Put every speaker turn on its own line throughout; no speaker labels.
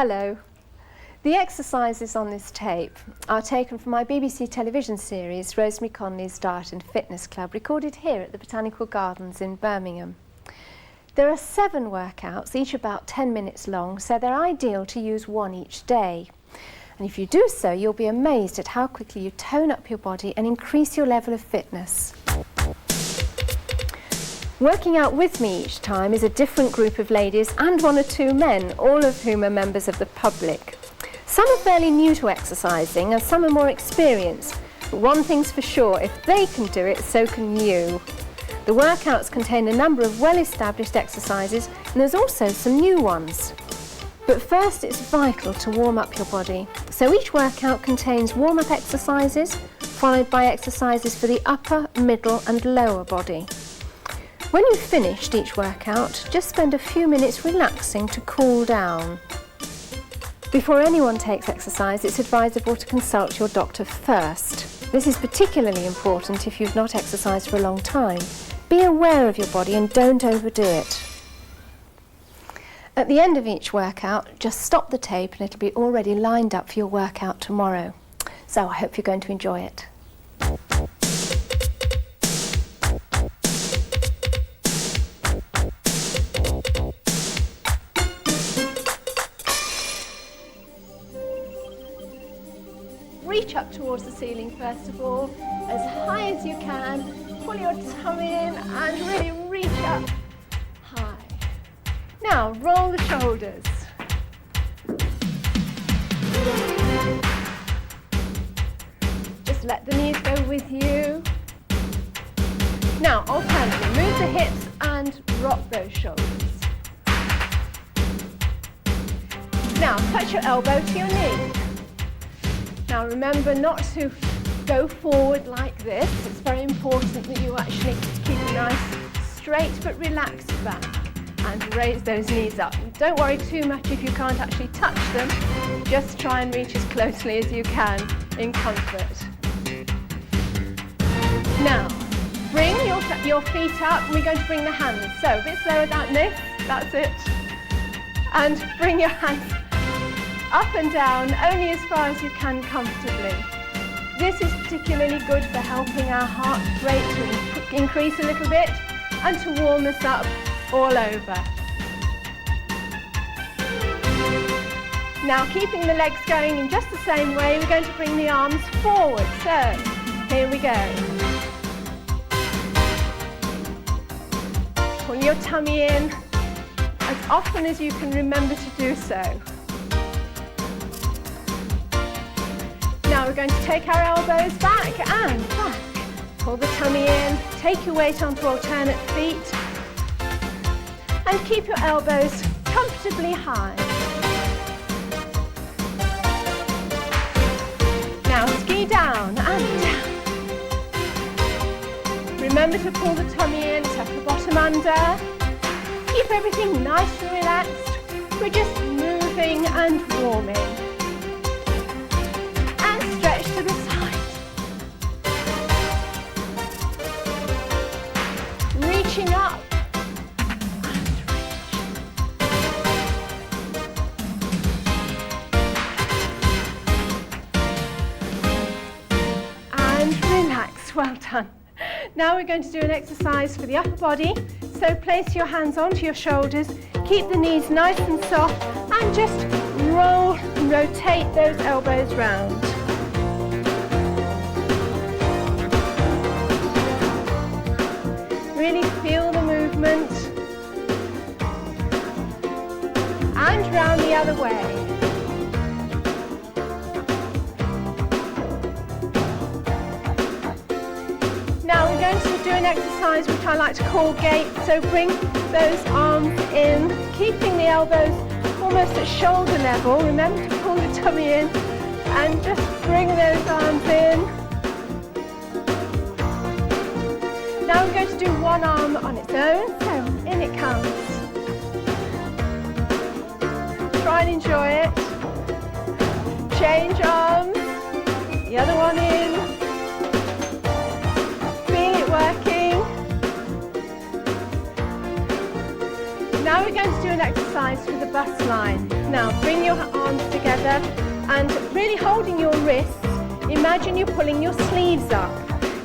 Hello. The exercises on this tape are taken from my BBC television series Rosemary, Conley's Diet and Fitness Club, recorded here at the Botanical Gardens in Birmingham. There are 7 workouts, each about 10 minutes long, so they're ideal to use one each day. And if you do so, you'll be amazed at how quickly you tone up your body and increase your level of fitness. Working out with me each time is a different group of ladies and 1 or 2 men, all of whom are members of the public. Some are fairly new to exercising and some are more experienced. But one thing's for sure, if they can do it, so can you. The workouts contain a number of well-established exercises, and there's also some new ones. But first, it's vital to warm up your body. So each workout contains warm-up exercises, followed by exercises for the upper, middle and lower body. When you've finished each workout, just spend a few minutes relaxing to cool down. Before anyone takes exercise, it's advisable to consult your doctor first. This is particularly important if you've not exercised for a long time. Be aware of your body and don't overdo it. At the end of each workout, just stop the tape and it'll be already lined up for your workout tomorrow. So I hope you're going to enjoy it. Reach up towards the ceiling first of all, as high as you can. Pull your tummy in and really reach up high. Now roll the shoulders. Just let the knees go with you. Now alternately, move the hips and rock those shoulders. Now touch your elbow to your knee. Now remember not to go forward like this. It's very important that you actually keep a nice straight but relaxed back and raise those knees up. Don't worry too much if you can't actually touch them. Just try and reach as closely as you can in comfort. Now bring your feet up and we're going to bring the hands. So a bit slower than this, that's it. And bring your hands up and down, only as far as you can comfortably. This is particularly good for helping our heart rate to increase a little bit and to warm us up all over. Now keeping the legs going in just the same way, we're going to bring the arms forward. So, here we go. Pull your tummy in as often as you can remember to do so. Now we're going to take our elbows back and back. Pull the tummy in, take your weight onto alternate feet and keep your elbows comfortably high. Now ski down and down. Remember to pull the tummy in, tuck the bottom under. Keep everything nice and relaxed. We're just moving and warming. Stretch to the side. Reaching up and reach. And relax, well done. Now we're going to do an exercise for the upper body. So place your hands onto your shoulders, keep the knees nice and soft and just roll and rotate those elbows round. Really feel the movement. And round the other way. Now we're going to do an exercise which I like to call gate. So bring those arms in, keeping the elbows almost at shoulder level. Remember to pull the tummy in and just bring those arms in. Now we're going to do one arm on its own, so in it comes. Try and enjoy it. Change arms, the other one in. Feel it working. Now we're going to do an exercise for the bust line. Now bring your arms together and really holding your wrists, imagine you're pulling your sleeves up.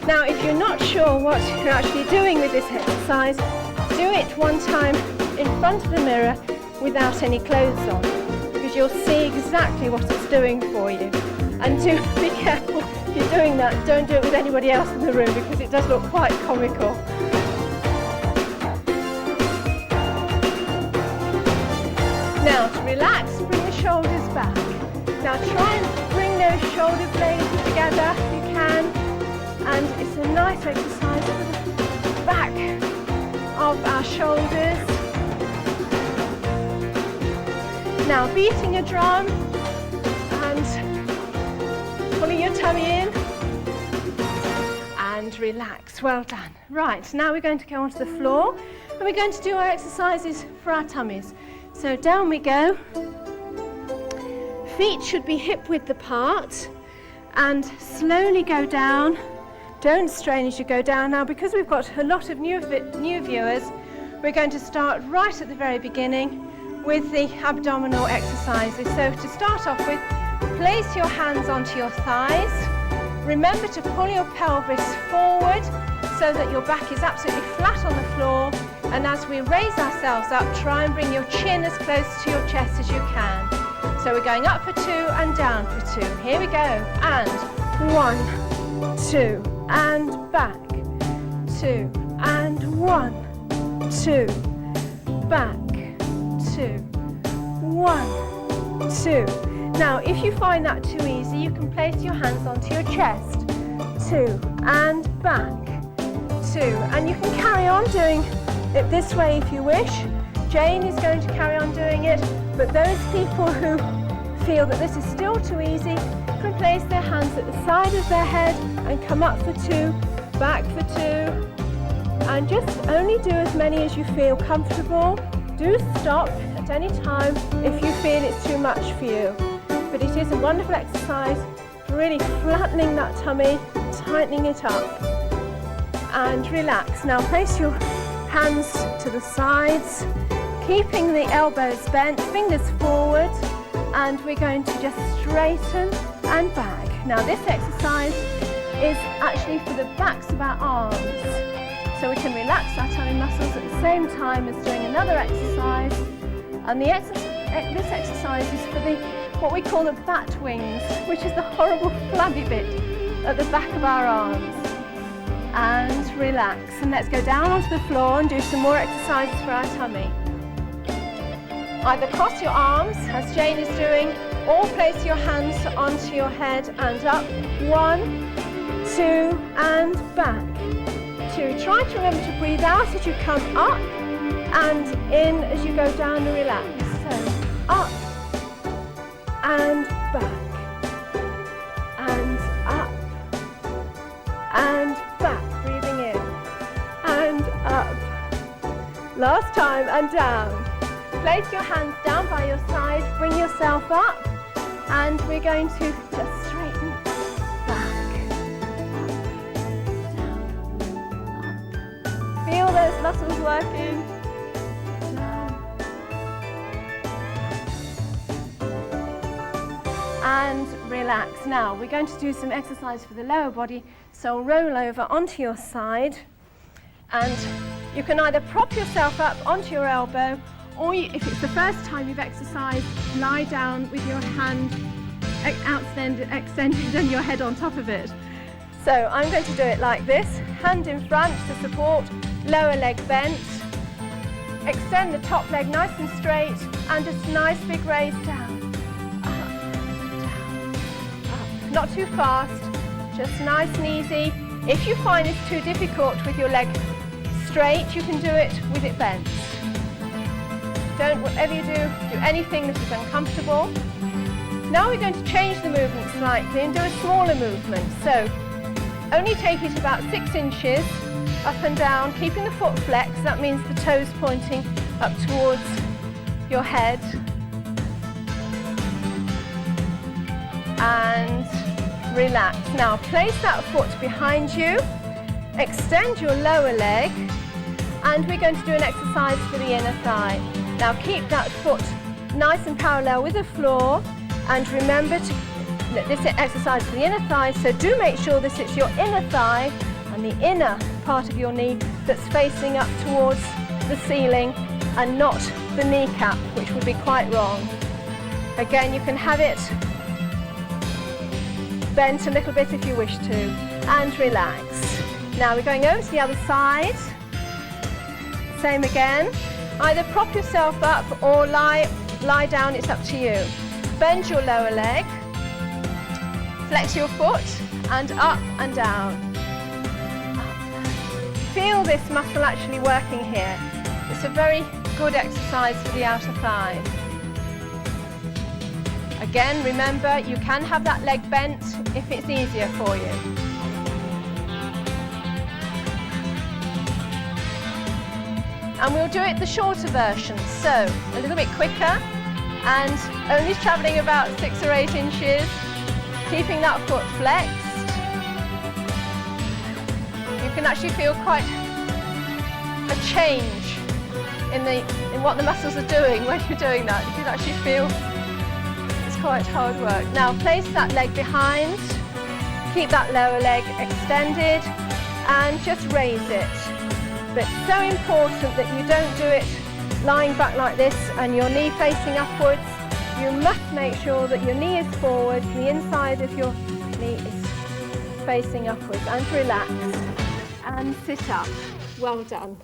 Now if you're not sure what you're actually doing with this exercise, do it one time in front of the mirror without any clothes on, because you'll see exactly what it's doing for you. And do be careful if you're doing that, don't do it with anybody else in the room, because it does look quite comical. Now to relax and bring the shoulders back. Now try and bring those shoulder blades together if you can, and it's a nice exercise for the back of our shoulders. Now beating a drum and pulling your tummy in and relax. Well done. Right, now we're going to go onto the floor and we're going to do our exercises for our tummies. So down we go. Feet should be hip width apart and slowly go down. Don't strain as you go down. Now because we've got a lot of new viewers, we're going to start right at the very beginning with the abdominal exercises. So to start off with, place your hands onto your thighs. Remember to pull your pelvis forward so that your back is absolutely flat on the floor. And as we raise ourselves up, try and bring your chin as close to your chest as you can. So we're going up for 2 and down for 2. Here we go. And 1, 2, and back. 2, and 1, 2, back. 2, 1, 2. Now, if you find that too easy, you can place your hands onto your chest. 2, and back. 2, and you can carry on doing it this way if you wish. Jane is going to carry on doing it, but those people who feel that this is still too easy can place their hands at the side of their head and come up for 2, back for 2, and just only do as many as you feel comfortable. Do stop at any time if you feel it's too much for you. But it is a wonderful exercise for really flattening that tummy, tightening it up, and relax. Now place your hands to the sides, keeping the elbows bent, fingers forward, and we're going to just straighten and back. Now this exercise is actually for the backs of our arms, so we can relax our tummy muscles at the same time as doing another exercise. And this exercise is for what we call the bat wings, which is the horrible flabby bit at the back of our arms. And relax. And let's go down onto the floor and do some more exercises for our tummy. Either cross your arms, as Jane is doing, or place your hands onto your head and up. 1, 2, and back. 2. Try to remember to breathe out as you come up and in as you go down and relax. So up and back and up and back, breathing in and up. Last time, and down. Place your hands down by your side, bring yourself up, and we're going to just straighten back, down, up. Feel those muscles working. And relax. Now we're going to do some exercise for the lower body, so roll over onto your side, and you can either prop yourself up onto your elbow, or if it's the first time you've exercised, lie down with your hand extended and your head on top of it. So I'm going to do it like this, hand in front to support, lower leg bent, extend the top leg nice and straight, and just nice big raise down. Not too fast, just nice and easy. If you find it's too difficult with your leg straight, you can do it with it bent. Don't, whatever you do anything that is uncomfortable. Now we're going to change the movement slightly and do a smaller movement. So only take it about 6 inches up and down, keeping the foot flexed. That means the toes pointing up towards your head. And relax. Now place that foot behind you, extend your lower leg, and we're going to do an exercise for the inner thigh. Now keep that foot nice and parallel with the floor. And remember that this exercise is the inner thigh, so do make sure this is your inner thigh and the inner part of your knee that's facing up towards the ceiling and not the kneecap, which would be quite wrong. Again, you can have it bent a little bit if you wish to, and relax. Now we're going over to the other side. Same again. Either prop yourself up or lie down, it's up to you. Bend your lower leg, flex your foot, and up and down. Up. Feel this muscle actually working here. It's a very good exercise for the outer thigh. Again, remember, you can have that leg bent if it's easier for you. And we'll do it the shorter version, so a little bit quicker and only travelling about 6 or 8 inches, keeping that foot flexed. You can actually feel quite a change in what the muscles are doing when you're doing that. You can actually feel it's quite hard work. Now place that leg behind, keep that lower leg extended and just raise it. But it's so important that you don't do it lying back like this and your knee facing upwards. You must make sure that your knee is forward, the inside of your knee is facing upwards, and relax and sit up. Well done.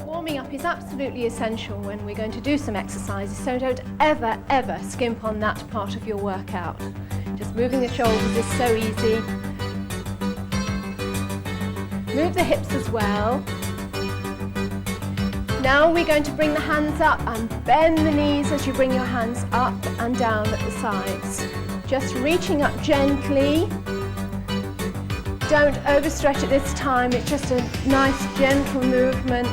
Warming up is absolutely essential when we're going to do some exercises, so don't ever skimp on that part of your workout. Just moving the shoulders is so easy. Move the hips as well. Now we're going to bring the hands up and bend the knees as you bring your hands up and down at the sides. Just reaching up gently. Don't overstretch it this time, it's just a nice gentle movement.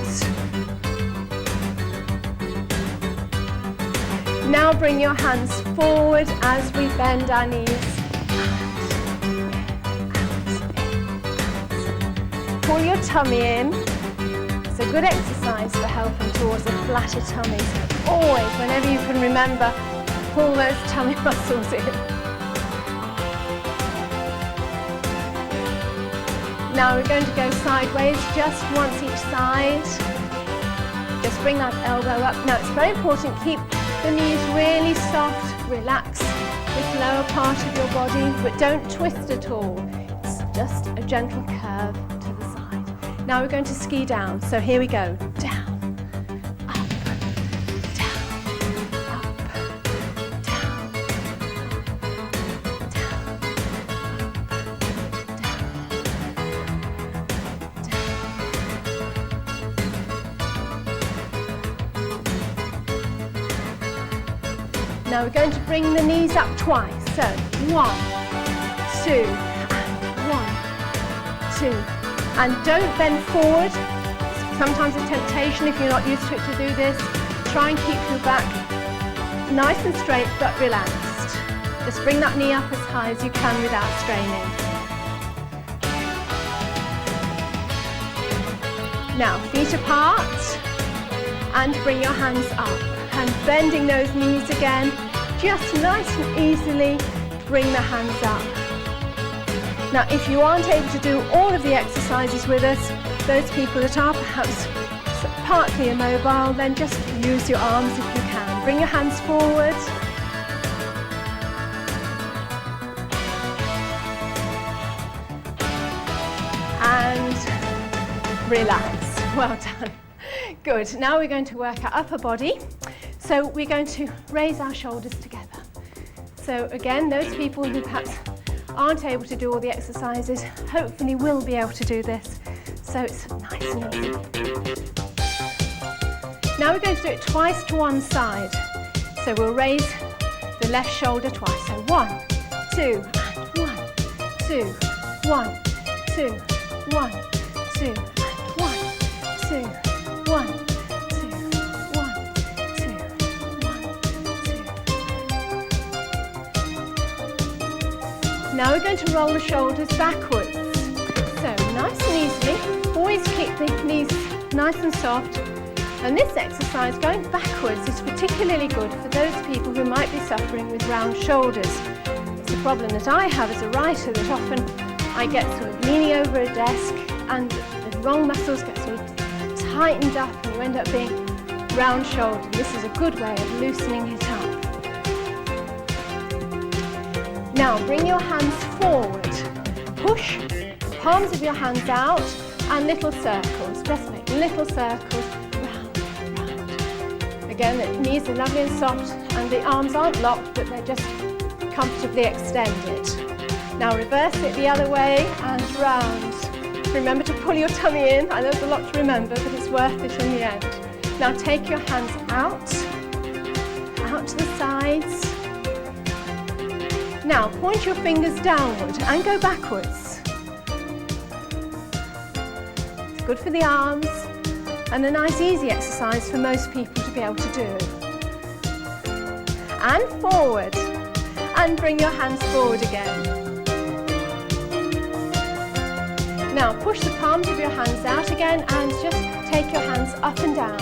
Now bring your hands forward as we bend our knees. Pull your tummy in. It's a good exercise for helping towards a flatter tummy. So always, whenever you can remember, pull those tummy muscles in. Now we're going to go sideways, just once each side. Just bring that elbow up. Now it's very important, keep the knees really soft, relax this lower part of your body, but don't twist at all. It's just a gentle curve to the side. Now we're going to ski down, so here we go. Down, up, down, up, down, down, Now we're going to bring the knees up twice. So 1, 2, and 1, 2. And don't bend forward. Sometimes a temptation if you're not used to it to do this. Try and keep your back nice and straight but relaxed. Just bring that knee up as high as you can without straining. Now feet apart and bring your hands up. And bending those knees again, just nice and easily bring the hands up. Now if you aren't able to do all of the exercises with us, those people that are perhaps partly immobile, then just use your arms if you can. Bring your hands forward. And relax. Well done. Good. Now we're going to work our upper body. So we're going to raise our shoulders together. So again, those people who perhaps aren't able to do all the exercises, hopefully will be able to do this. So it's nice and easy. Now we're going to do it twice to one side. So we'll raise the left shoulder twice. So 1, 2, and 1, 2, 1, 2, 1, 2, and 1, 2, 1. Now we're going to roll the shoulders backwards. So nice and easily, always keep the knees nice and soft. And this exercise, going backwards, is particularly good for those people who might be suffering with round shoulders. It's a problem that I have as a writer, that often I get sort of leaning over a desk and the wrong muscles get sort of tightened up and you end up being round shouldered. This is a good way of loosening it up. Now bring your hands forward. Push the palms of your hands out and little circles. Just make little circles. Again, the knees are lovely and soft and the arms aren't locked, but they're just comfortably extended. Now reverse it the other way and round. Remember to pull your tummy in. I know there's a lot to remember, but it's worth it in the end. Now take your hands out to the sides. Now point your fingers downward and go backwards. It's good for the arms. And a nice easy exercise for most people to be able to do. And forward. And bring your hands forward again. Now push the palms of your hands out again and just take your hands up and down.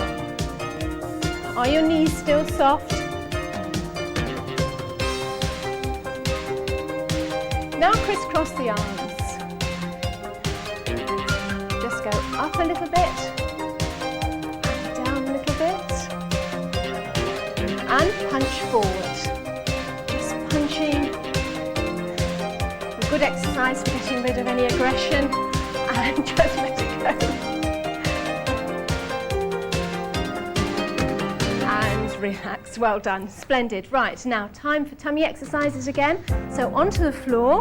Are your knees still soft? Now crisscross the arms. Just go up a little bit. And punch forward. Just punching. A good exercise for getting rid of any aggression and just let it go. And relax. Well done. Splendid. Right, now time for tummy exercises again. So onto the floor.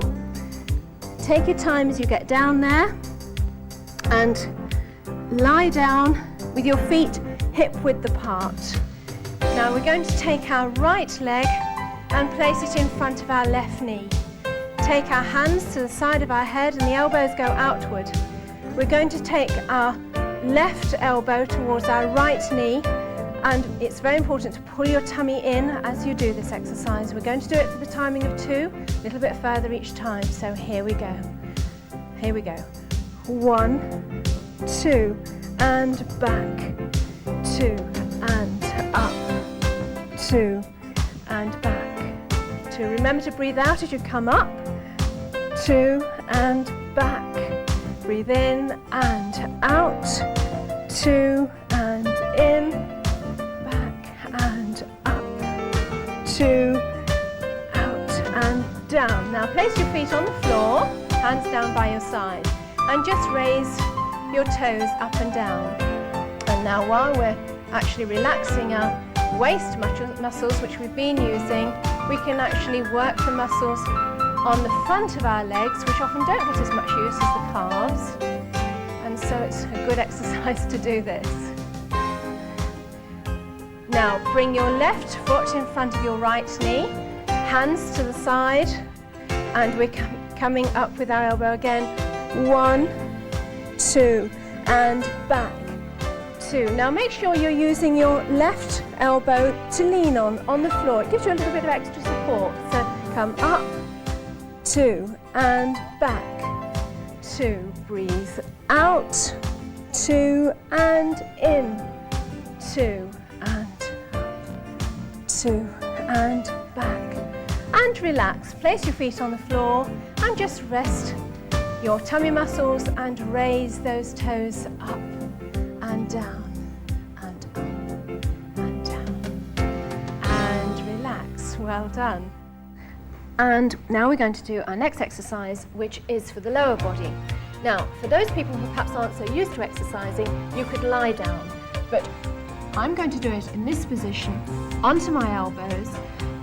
Take your time as you get down there and lie down with your feet hip-width apart. Now we're going to take our right leg and place it in front of our left knee. Take our hands to the side of our head and the elbows go outward. We're going to take our left elbow towards our right knee, and it's very important to pull your tummy in as you do this exercise. We're going to do it for the timing of 2, a little bit further each time. So here we go. Here we go. 1, 2, and back. 2, and up. 2 and back. 2. Remember to breathe out as you come up. 2 and back. Breathe in and out. 2 and in. Back and up. 2 out and down. Now place your feet on the floor, hands down by your side, and just raise your toes up and down. And now while we're actually relaxing our waist muscles, which we've been using, we can actually work the muscles on the front of our legs, which often don't get as much use as the calves, and so it's a good exercise to do this. Now bring your left foot in front of your right knee, hands to the side, and we're coming up with our elbow again. 1, 2, and back. 2. Now make sure you're using your left elbow to lean on the floor. It gives you a little bit of extra support. So come up, 2, and back. 2. Breathe out. 2 and in. 2 and up. 2 and back. And relax. Place your feet on the floor and just rest your tummy muscles and raise those toes up and down and up and down and relax. Well done. And now we're going to do our next exercise, which is for the lower body. Now, for those people who perhaps aren't so used to exercising, you could lie down, but I'm going to do it in this position, onto my elbows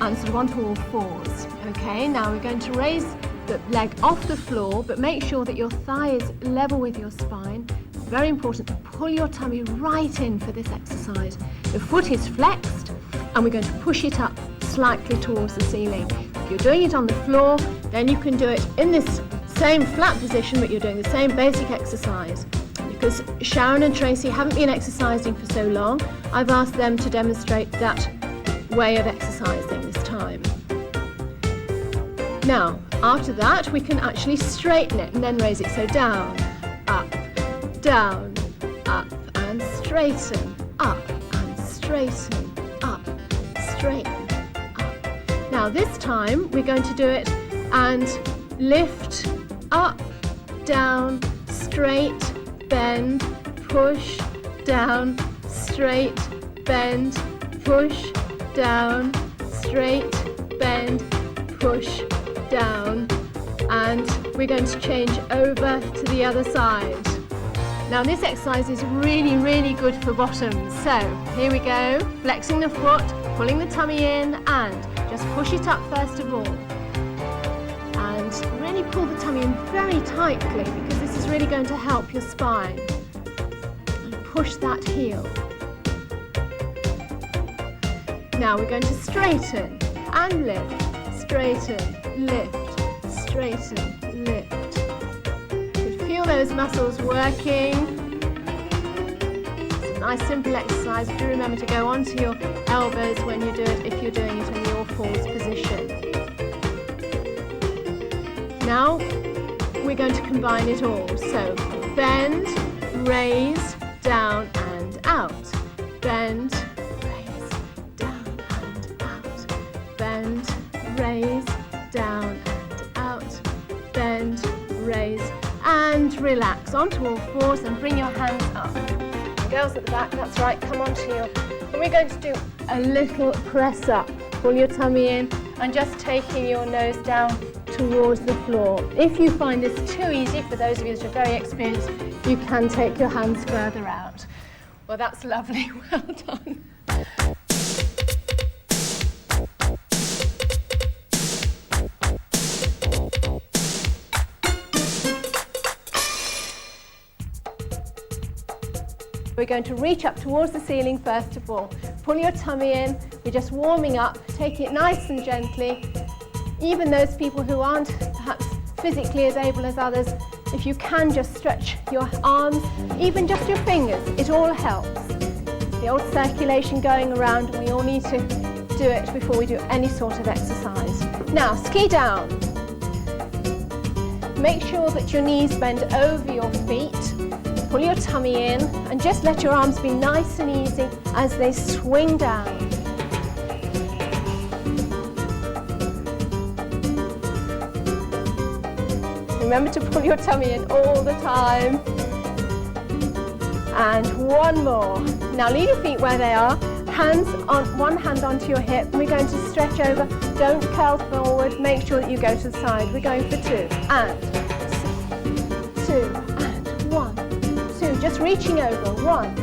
and sort of onto all fours. Okay, now we're going to raise the leg off the floor, but make sure that your thigh is level with your spine. It's very important to pull your tummy right in for this exercise. The foot is flexed and we're going to push it up slightly towards the ceiling. If you're doing it on the floor, then you can do it in this same flat position, but you're doing the same basic exercise. Because Sharon and Tracy haven't been exercising for so long, I've asked them to demonstrate that way of exercising this time. Now, after that, we can actually straighten it and then raise it. So down, up, and straighten, up, and straighten, up, straighten, up. Now this time, we're going to do it and lift, up, down, straight, bend, push, down, straight, bend, push, down, straight, bend, push, down, and we're going to change over to the other side. Now this exercise is really, really good for bottoms. So here we go, flexing the foot, pulling the tummy in, and just push it up first of all. And really pull the tummy in very tightly because this is really going to help your spine. And push that heel. Now we're going to straighten and lift, straighten, lift, straighten, lift. You feel those muscles working. It's a nice simple exercise. Do remember to go onto your elbows when you do it, if you're doing it in the all fours position. Now we're going to combine it all. So bend, raise, down and out. Bend, raise, down and out. Bend, raise, down and out. Bend, raise, and relax onto all fours and bring your hands up. And girls at the back, that's right, come onto your... And we're going to do a little press up. Pull your tummy in and just taking your nose down towards the floor. If you find this too easy, for those of you that are very experienced, you can take your hands further out. Well, that's lovely. Well done. We're going to reach up towards the ceiling first of all. Pull your tummy in. We're just warming up, taking it nice and gently. Even those people who aren't perhaps physically as able as others, if you can just stretch your arms, even just your fingers, it all helps. The old circulation going around, and we all need to do it before we do any sort of exercise. Now, ski down. Make sure that your knees bend over your feet. Pull your tummy in and just let your arms be nice and easy as they swing down. Remember to pull your tummy in all the time. And one more. Now leave your feet where they are. Hands on, one hand onto your hip. We're going to stretch over. Don't curl forward. Make sure that you go to the side. We're going for 2 and 2 and 1, 2. Just reaching over. 1,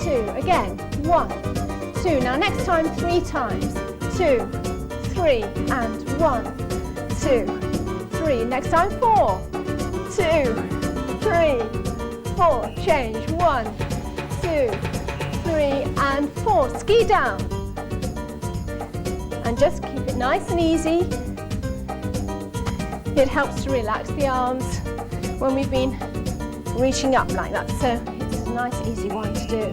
2. Again. 1, 2. Now next time 3 times. 2, 3 and 1, 2, 3. Next time 4, 2, 3, 4. Change. 1, 2, 3 and 4. Ski down. And just keep it nice and easy. It helps to relax the arms when we've been reaching up like that. So it's a nice easy one to do.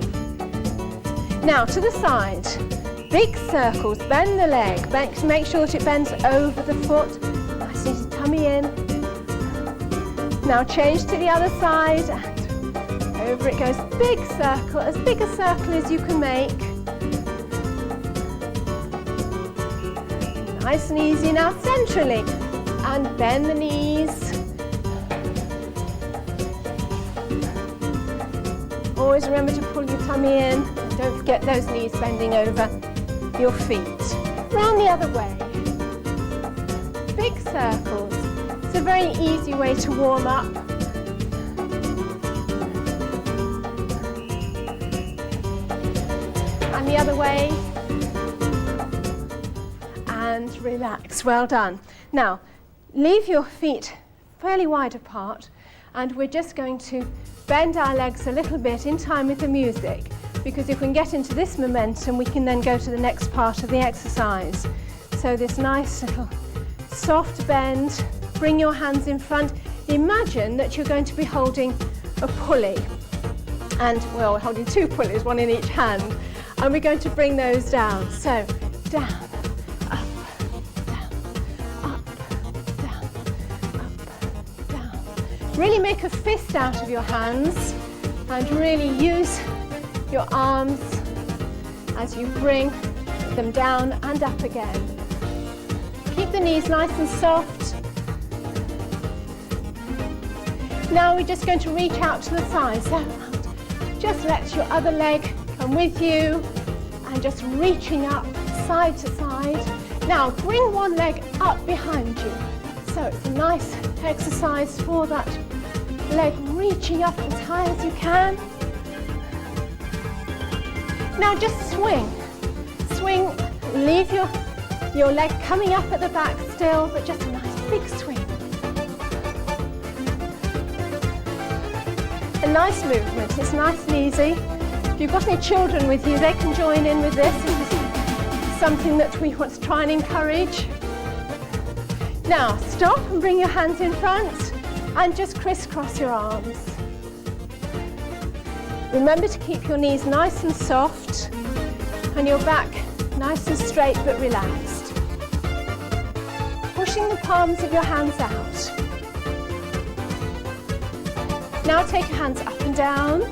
Now to the side. Big circles. Bend the leg. Make sure that it bends over the foot. Nice and easy. Tummy in. Now change to the other side. And over it goes. Big circle. As big a circle as you can make. Nice and easy. Now centrally. And bend the knees. Always remember to pull your tummy in. Don't forget those knees bending over your feet. Round the other way. Big circles. It's a very easy way to warm up. And the other way. And relax. Well done. Now, leave your feet fairly wide apart, and we're just going to bend our legs a little bit in time with the music, because if we can get into this momentum, we can then go to the next part of the exercise. So this nice little soft bend, bring your hands in front. Imagine that you're going to be holding a pulley, and well, we're holding 2 pulleys, one in each hand, and we're going to bring those down. So down, up, down, up, Really make a fist out of your hands and really use your arms as you bring them down and up again. Keep the knees nice and soft. Now we're just going to reach out to the side. So just let your other leg come with you and just reaching up side to side. Now bring one leg up behind you. So it's a nice exercise for that leg reaching up as high as you can. Now just swing. Swing, leave your leg coming up at the back still, but just a nice big swing. A nice movement, it's nice and easy. If you've got any children with you, they can join in with this. It's something that we want to try and encourage. Now stop and bring your hands in front and just crisscross your arms. Remember to keep your knees nice and soft and your back nice and straight but relaxed. Pushing the palms of your hands out. Now take your hands up and down.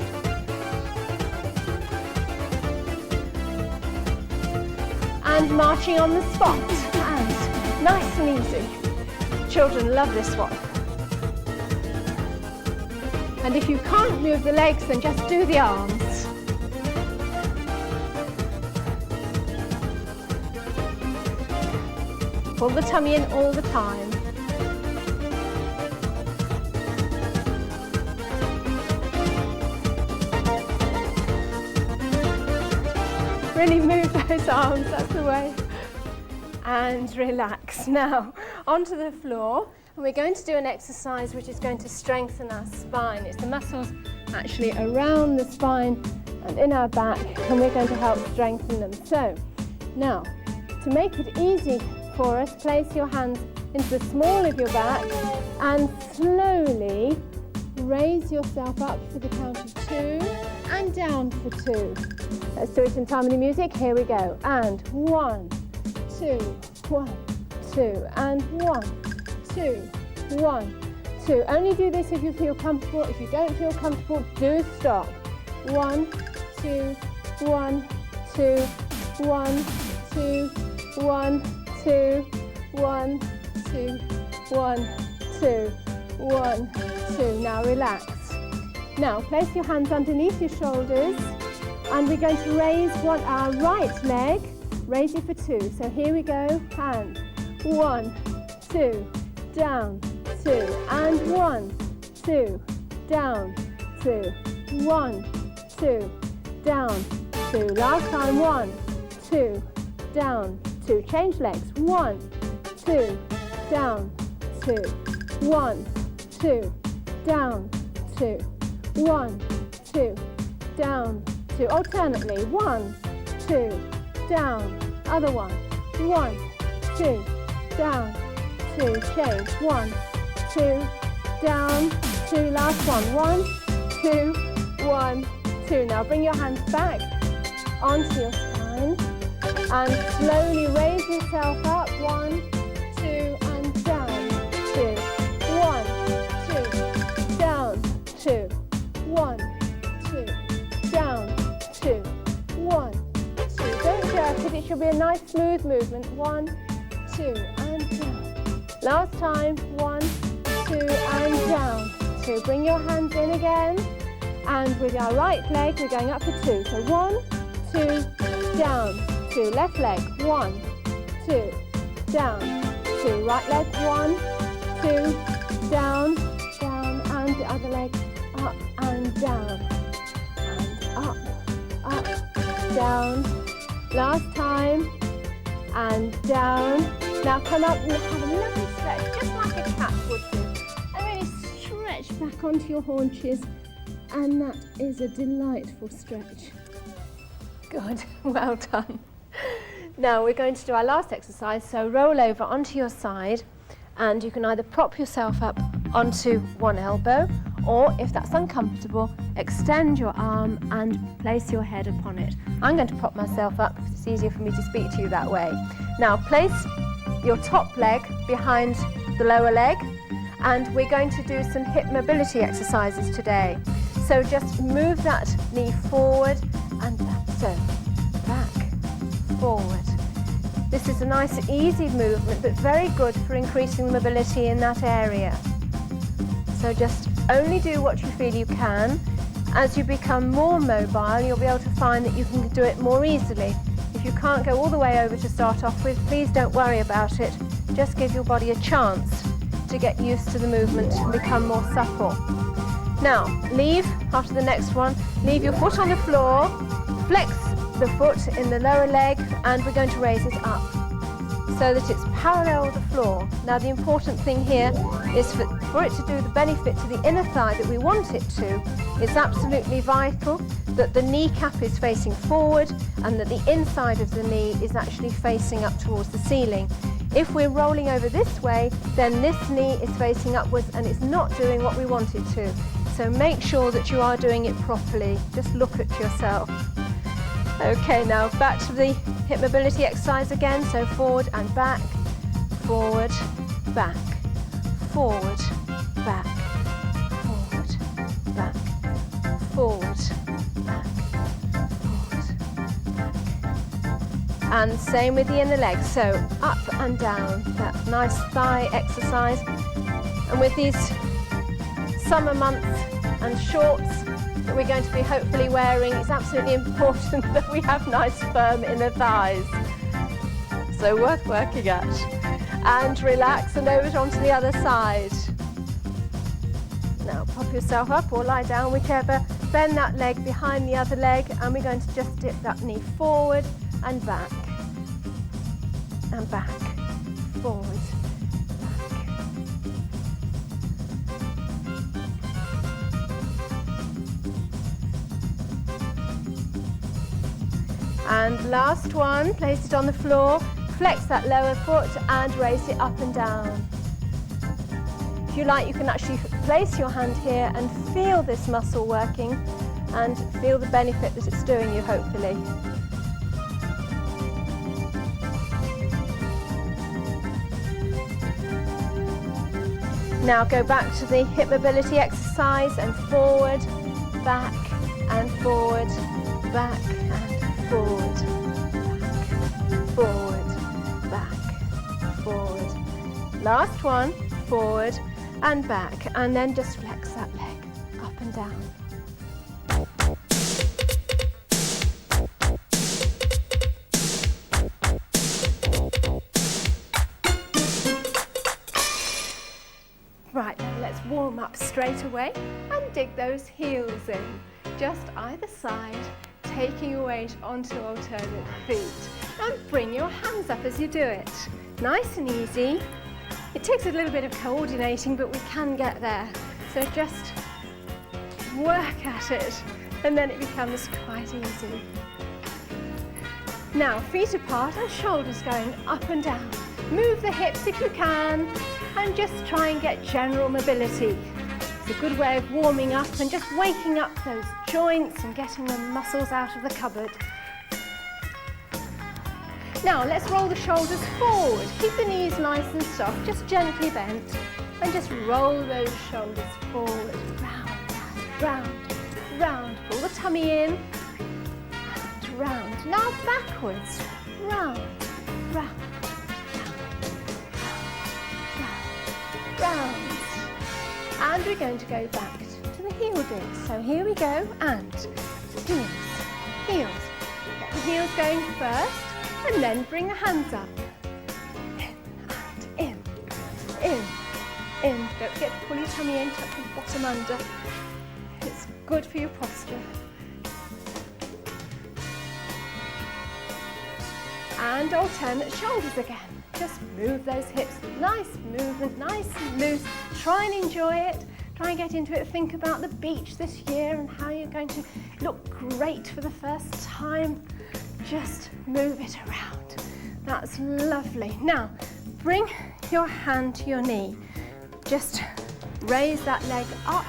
And marching on the spot. And nice and easy. Children love this one. And if you can't move the legs, then just do the arms. Pull the tummy in all the time. Really move those arms, that's the way. And relax. Now, onto the floor. And we're going to do an exercise which is going to strengthen our spine. It's the muscles actually around the spine and in our back, and we're going to help strengthen them. So, now, to make it easy for us, place your hands into the small of your back and slowly raise yourself up for the count of 2 and down for 2. Let's do it in time with the music. Here we go. And 1, 2, 1, 2, and 1, 2, 1, 2. Only do this if you feel comfortable. If you don't feel comfortable, do stop. 1, 2, 1, 2, 1, 2, 1, 2, 1, 2, 1, 2, 1, 2. Now relax. Now place your hands underneath your shoulders and we're going to raise our right leg, raise it for 2. So here we go, and 1, 2, down, 2, and 1, 2, down, 2, 1, 2, down, 2. Last time, 1, 2, down, 2. Change legs, 1, 2, down, 2, 1, 2, down, 2, 1, 2, down, 2. Alternately, 1, 2, down, other one, 1, 2, down, 2, change, 1, 2, down, 2, last one, 1, 2, 1, 2. Now bring your hands back onto your spine and slowly raise yourself up, 1, 2, and down, 2, 1, 2, down, 2, 1, 2, down, 2, 1, 2. Don't jerk it, it should be a nice smooth movement, 1, 2, and down. Last time, 1, 2, and down, 2. Bring your hands in again, and with our right leg, we're going up for 2. So 1, 2, down, 2. Left leg, 1, 2, down, 2. Right leg, 1, 2, down, down, and the other leg, up and down, and up, down. Last time, and down. Now come up and have a lovely stretch, just like a cat would do. And really stretch back onto your haunches, and that is a delightful stretch. Good, well done. Now we're going to do our last exercise, so roll over onto your side, and you can either prop yourself up onto one elbow, or if that's uncomfortable, extend your arm and place your head upon it. I'm going to prop myself up because it's easier for me to speak to you that way. Now place your top leg behind the lower leg and we're going to do some hip mobility exercises today. So just move that knee forward and back, so back, forward. This is a nice easy movement, but very good for increasing mobility in that area. So just only do what you feel you can. As you become more mobile, you'll be able to find that you can do it more easily. If you can't go all the way over to start off with, please don't worry about it. Just give your body a chance to get used to the movement and become more supple. Now, leave, after the next one, leave your foot on the floor, flex the foot in the lower leg, and we're going to raise it up so that it's parallel with the floor. Now, the important thing here is for it to do the benefit to the inner thigh that we want it to, it's absolutely vital that the kneecap is facing forward and that the inside of the knee is actually facing up towards the ceiling. If we're rolling over this way, then this knee is facing upwards and it's not doing what we want it to. So make sure that you are doing it properly. Just look at yourself. Okay, now back to the hip mobility exercise again. So forward and back, forward, back, forward, back, forward, back, forward, back, forward, back. And same with the inner leg. So up and down, that nice thigh exercise. And with these summer months and shorts that we're going to be hopefully wearing, it's absolutely important that we have nice firm inner thighs. So worth working at. And relax and over onto the other side. Now pop yourself up or lie down, whichever. Bend that leg behind the other leg, and we're going to just dip that knee forward and back. And back, forward. And last one, place it on the floor, flex that lower foot and raise it up and down. If you like, you can actually place your hand here and feel this muscle working and feel the benefit that it's doing you, hopefully. Now go back to the hip mobility exercise and forward, back and forward, back and forward, back, forward, back, forward. Last one, forward and back, and then just flex that leg up and down. Right, now let's warm up straight away and dig those heels in, just either side, taking your weight onto alternate feet. And bring your hands up as you do it. Nice and easy. It takes a little bit of coordinating, but we can get there. So just work at it, and then it becomes quite easy. Now, feet apart and shoulders going up and down. Move the hips if you can, and just try and get general mobility. It's a good way of warming up and just waking up those joints and getting the muscles out of the cupboard. Now let's roll the shoulders forward. Keep the knees nice and soft, just gently bent, and just roll those shoulders forward, round, round, round. Pull the tummy in, and round. Now backwards, round, round. Round. And we're going to go back to the heel dips. So here we go, and heels, heels. Get the heels going first, and then bring the hands up. In, and in, in. Don't forget to pull your tummy in, tuck the bottom under. It's good for your posture. And alternate shoulders again. Just move those hips, nice movement, nice and loose. Try and enjoy it. Try and get into it. Think about the beach this year and how you're going to look great for the first time. Just move it around. That's lovely. Now, bring your hand to your knee. Just raise that leg up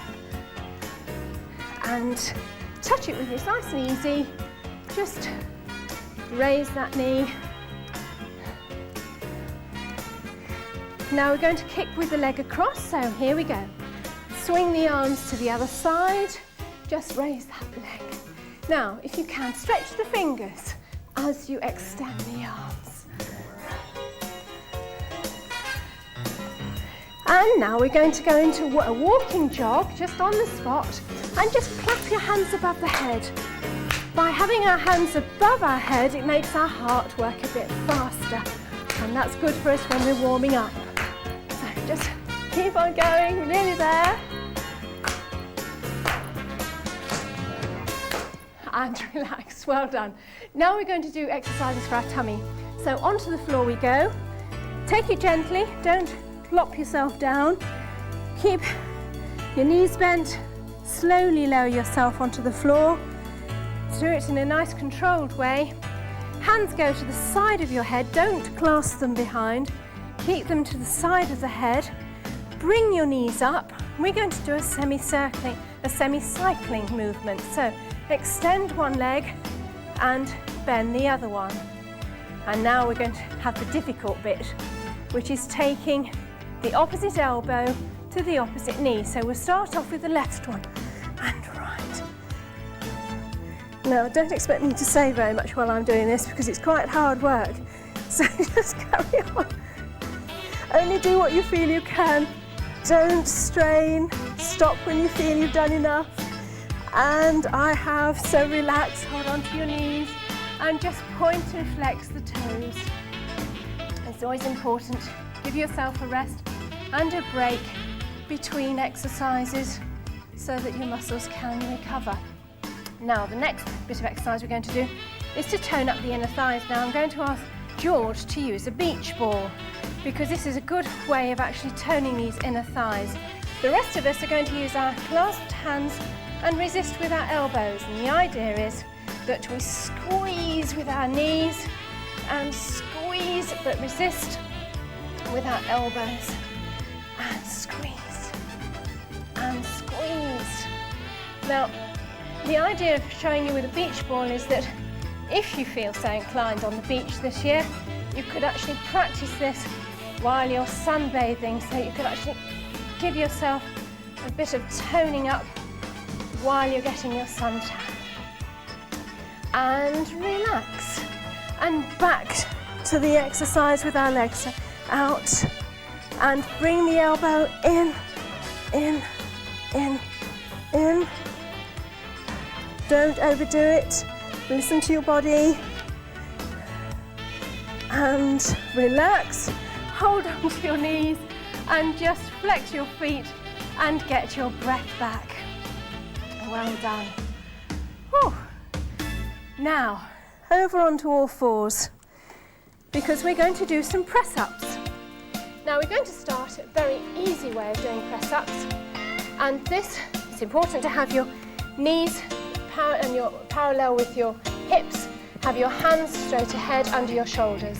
and touch it with you. It's nice and easy. Just raise that knee. Now we're going to kick with the leg across, so here we go. Swing the arms to the other side, just raise that leg. Now, if you can, stretch the fingers as you extend the arms. And now we're going to go into a walking jog, just on the spot, and just clap your hands above the head. By having our hands above our head, it makes our heart work a bit faster, and that's good for us when we're warming up. So just keep on going, nearly there. And relax, well done. Now we're going to do exercises for our tummy. So onto the floor we go. Take it gently, don't plop yourself down. Keep your knees bent, slowly lower yourself onto the floor. Do it in a nice controlled way. Hands go to the side of your head, don't clasp them behind. Keep them to the side of the head. Bring your knees up. We're going to do a semi-cycling movement. So extend one leg and bend the other one. And now we're going to have the difficult bit, which is taking the opposite elbow to the opposite knee. So we'll start off with the left one and right. Now, don't expect me to say very much while I'm doing this because it's quite hard work. So just carry on. Only do what you feel you can. Don't strain. Stop when you feel you've done enough. And I have, so relax, hold on to your knees and just point and flex the toes. It's always important. Give yourself a rest and a break between exercises so that your muscles can recover. Now, the next bit of exercise we're going to do is to tone up the inner thighs. Now, I'm going to ask George to use a beach ball because this is a good way of actually toning these inner thighs. The rest of us are going to use our clasped hands and resist with our elbows. And the idea is that we squeeze with our knees and squeeze but resist with our elbows. And squeeze and squeeze. Now, the idea of showing you with a beach ball is that if you feel so inclined on the beach this year, you could actually practice this while you're sunbathing, so you could actually give yourself a bit of toning up while you're getting your suntan. And relax. And back to the exercise with our legs. So out and bring the elbow in, in, in, in. Don't overdo it. Listen to your body. And relax. Hold on to your knees and just flex your feet and get your breath back. Well done. Whew. Now, over onto all fours because we're going to do some press-ups. Now, we're going to start a very easy way of doing press-ups, and this, it's important to have your knees parallel with your hips, have your hands straight ahead under your shoulders.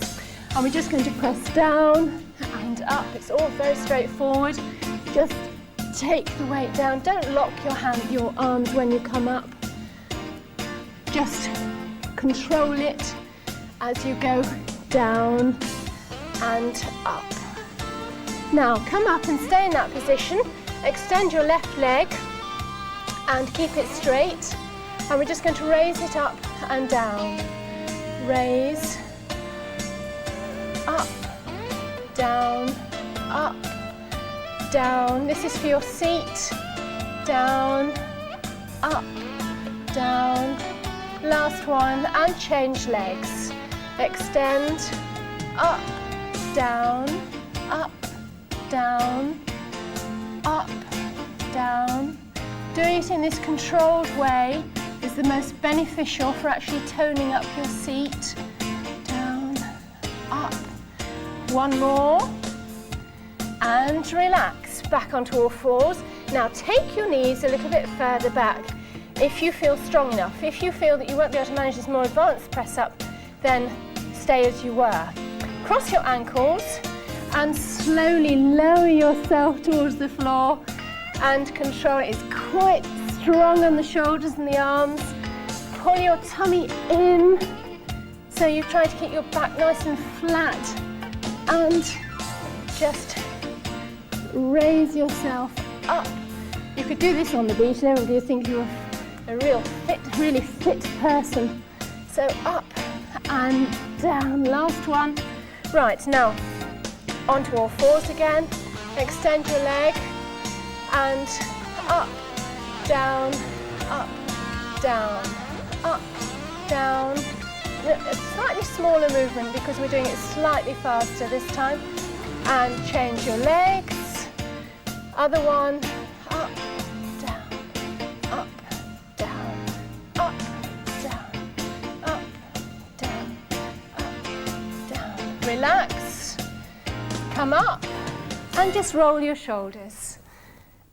And we're just going to press down and up. It's all very straightforward. Just take the weight down. Don't lock your arms when you come up. Just control it as you go down and up. Now come up and stay in that position. Extend your left leg and keep it straight. And we're just going to raise it up and down. Raise, up, down, up, down. This is for your seat. Down, up, down. Last one, and change legs. Extend, up, down, up, down, up, down. Doing it in this controlled way is the most beneficial for actually toning up your seat. Down, up. One more. And relax. Back onto all fours. Now take your knees a little bit further back if you feel strong enough. If you feel that you won't be able to manage this more advanced press up, then stay as you were. Cross your ankles and slowly lower yourself towards the floor and control it. It's quite strong on the shoulders and the arms. Pull your tummy in so you try to keep your back nice and flat and just raise yourself up. You could do this on the beach and everybody would think you're a really fit person. So up and down. Last one. Right, now onto all fours again. Extend your leg and up, down, up, down, up, down. A slightly smaller movement because we're doing it slightly faster this time. And change your legs. Other one. Up, down, up, down, up, down, up, down, up, down. Relax. Come up and just roll your shoulders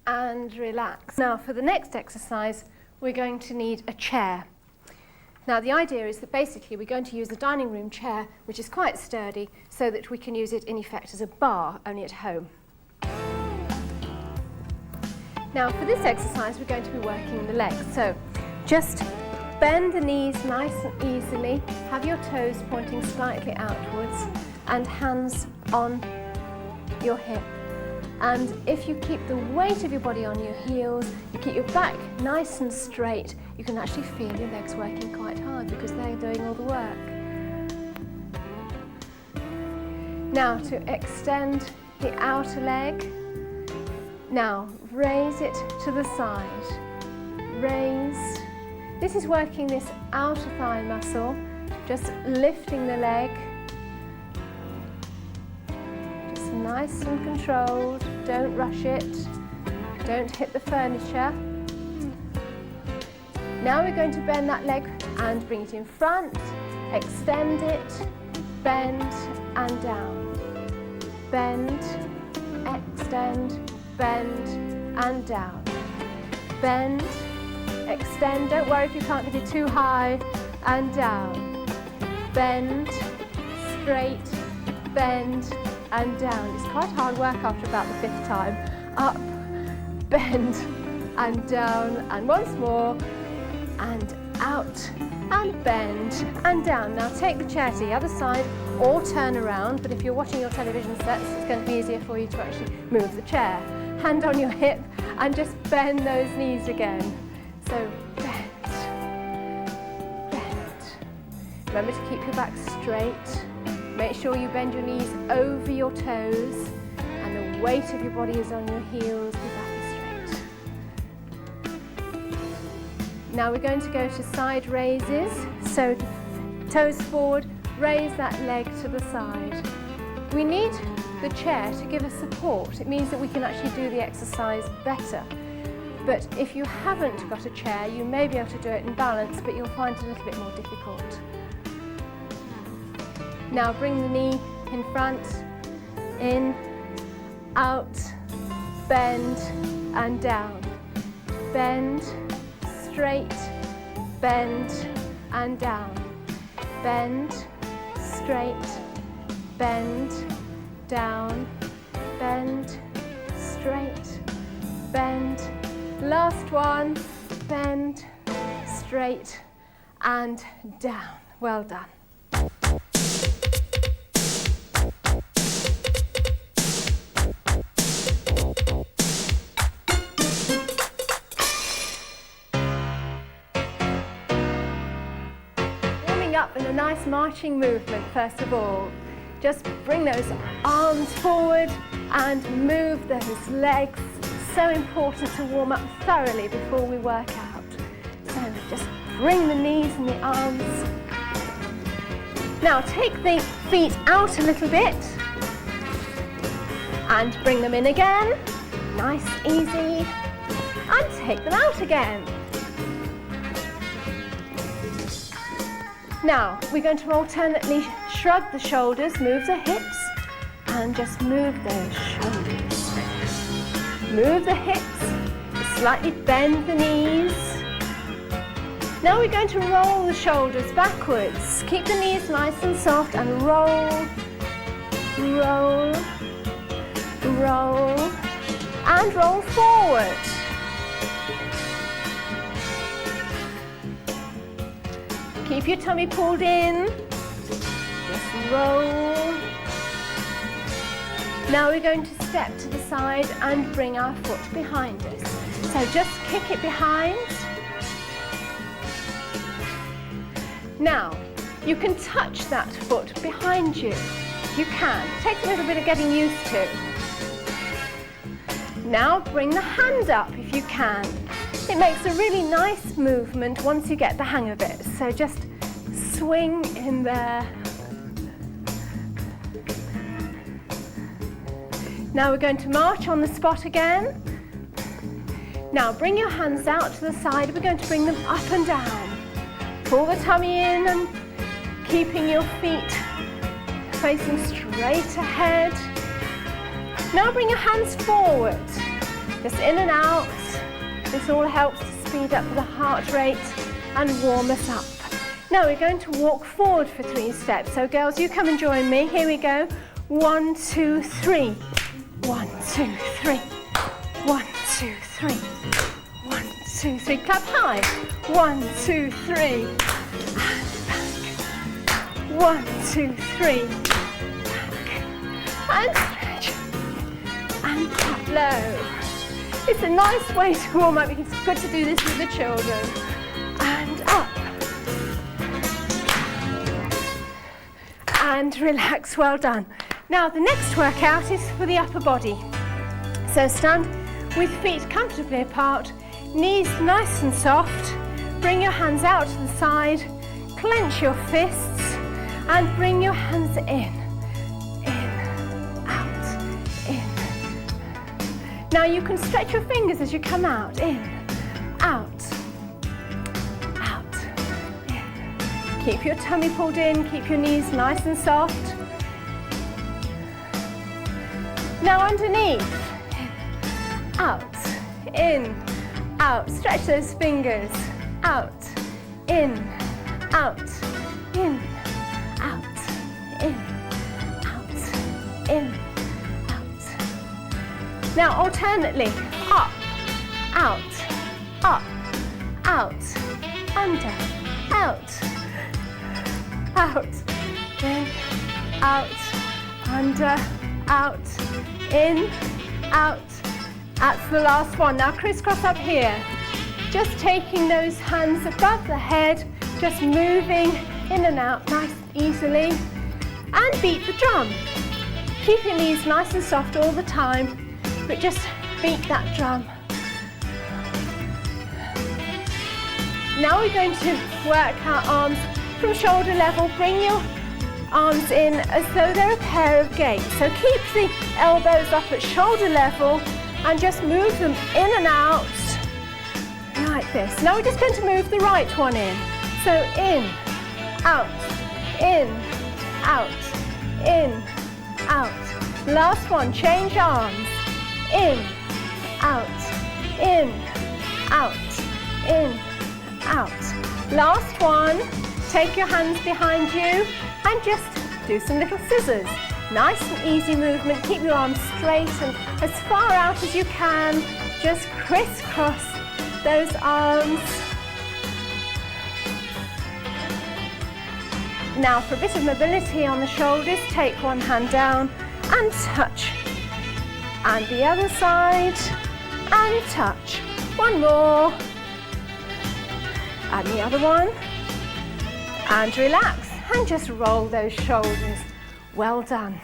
and relax. Now for the next exercise, we're going to need a chair. Now the idea is that basically we're going to use the dining room chair, which is quite sturdy, so that we can use it in effect as a bar, only at home. Now for this exercise we're going to be working the legs, so just bend the knees nice and easily, have your toes pointing slightly outwards and hands on your hip. And if you keep the weight of your body on your heels, you keep your back nice and straight, you can actually feel your legs working quite hard because they're doing all the work. Now to extend the outer leg. Now raise it to the side. Raise. This is working this outer thigh muscle, just lifting the leg. Just nice and controlled. Don't rush it. Don't hit the furniture. Now we're going to bend that leg and bring it in front. Extend it. Bend and down. Bend. Extend. Bend and down. Bend, extend, don't worry if you can't get it too high, and down. Bend, straight, bend and down. It's quite hard work after about the 5th time. Up, bend and down, and once more, and out, and bend and down. Now take the chair to the other side or turn around, but if you're watching your television sets, it's going to be easier for you to actually move the chair. Hand on your hip and just bend those knees again. So bend, bend. Remember to keep your back straight. Make sure you bend your knees over your toes and the weight of your body is on your heels. Your back is straight. Now we're going to go to side raises. So toes forward, raise that leg to the side. We need the chair to give us support. It means that we can actually do the exercise better. But if you haven't got a chair, you may be able to do it in balance, but you'll find it a little bit more difficult. Now bring the knee in front, in, out, bend and down. Bend, straight, bend and down. Bend, straight, bend, down, bend, straight, bend. Last one, bend, straight and down. Well done. Warming up in a nice marching movement first of all. Just bring those arms forward and move those legs. So important to warm up thoroughly before we work out. So just bring the knees and the arms. Now take the feet out a little bit and bring them in again. Nice, easy. And take them out again. Now we're going to alternately shrug the shoulders, move the hips, and just move those shoulders. Move the hips, slightly bend the knees. Now we're going to roll the shoulders backwards. Keep the knees nice and soft and roll, roll, roll, and roll forward. Keep your tummy pulled in. Just roll, Now we're going to step to the side and bring our foot behind us. So just kick it behind. Now, you can touch that foot behind you. You can. It takes a little bit of getting used to. Now bring the hand up if you can. It makes a really nice movement once you get the hang of it. So just swing in there. Now we're going to march on the spot again. Now bring your hands out to the side. We're going to bring them up and down. Pull the tummy in and keeping your feet facing straight ahead. Now bring your hands forward, just in and out. This all helps to speed up the heart rate and warm us up. Now we're going to walk forward for 3 steps. So girls, you come and join me. Here we go. 1, 2, 3. 1, 2, 3. 1, 2, 3. 1, 2, 3. Clap high. 1, 2, 3. And back. 1, 2, 3. Back. And stretch. And clap low. It's a nice way to warm up. It's good to do this with the children. And up. And relax, well done. Now the next workout is for the upper body. So stand with feet comfortably apart, knees nice and soft. Bring your hands out to the side, clench your fists and bring your hands in, out, in. Now you can stretch your fingers as you come out, in, out, in. Keep your tummy pulled in, keep your knees nice and soft. Now underneath, out, in, out. Stretch those fingers, out, in, out, in, out, in, out, in, out. Now alternately, up, out, under, out, in, out, under, out, in, out. That's the last one. Now crisscross up here. Just taking those hands above the head, just moving in and out nice easily. And beat the drum. Keep your knees nice and soft all the time, but just beat that drum. Now we're going to work our arms from shoulder level. Bring your arms in as though they're a pair of gates. So keep the elbows up at shoulder level and just move them in and out like this. Now we're just going to move the right one in. So in, out, in, out, in, out. Last one, change arms. In, out, in, out, in, out. Last one, take your hands behind you and just do some little scissors. Nice and easy movement. Keep your arms straight and as far out as you can. Just crisscross those arms. Now for a bit of mobility on the shoulders, take one hand down and touch. And the other side and touch. One more. And the other one. And relax and just roll those shoulders. Well done.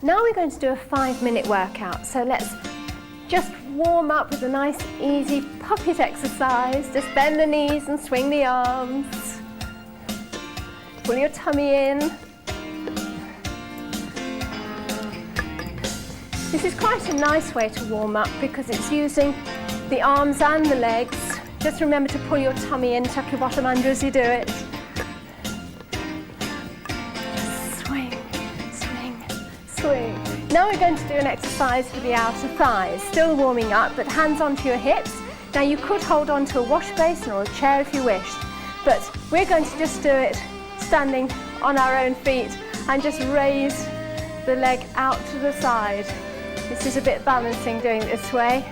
Now we're going to do a 5-minute workout. So let's just warm up with a nice easy puppet exercise. Just bend the knees and swing the arms. Pull your tummy in. This is quite a nice way to warm up because it's using the arms and the legs. Just remember to pull your tummy in, tuck your bottom under as you do it. Swing, swing, swing. Now we're going to do an exercise for the outer thighs. Still warming up, but hands onto your hips. Now you could hold on to a wash basin or a chair if you wished, but we're going to just do it standing on our own feet and just raise the leg out to the side. This is a bit balancing doing it this way.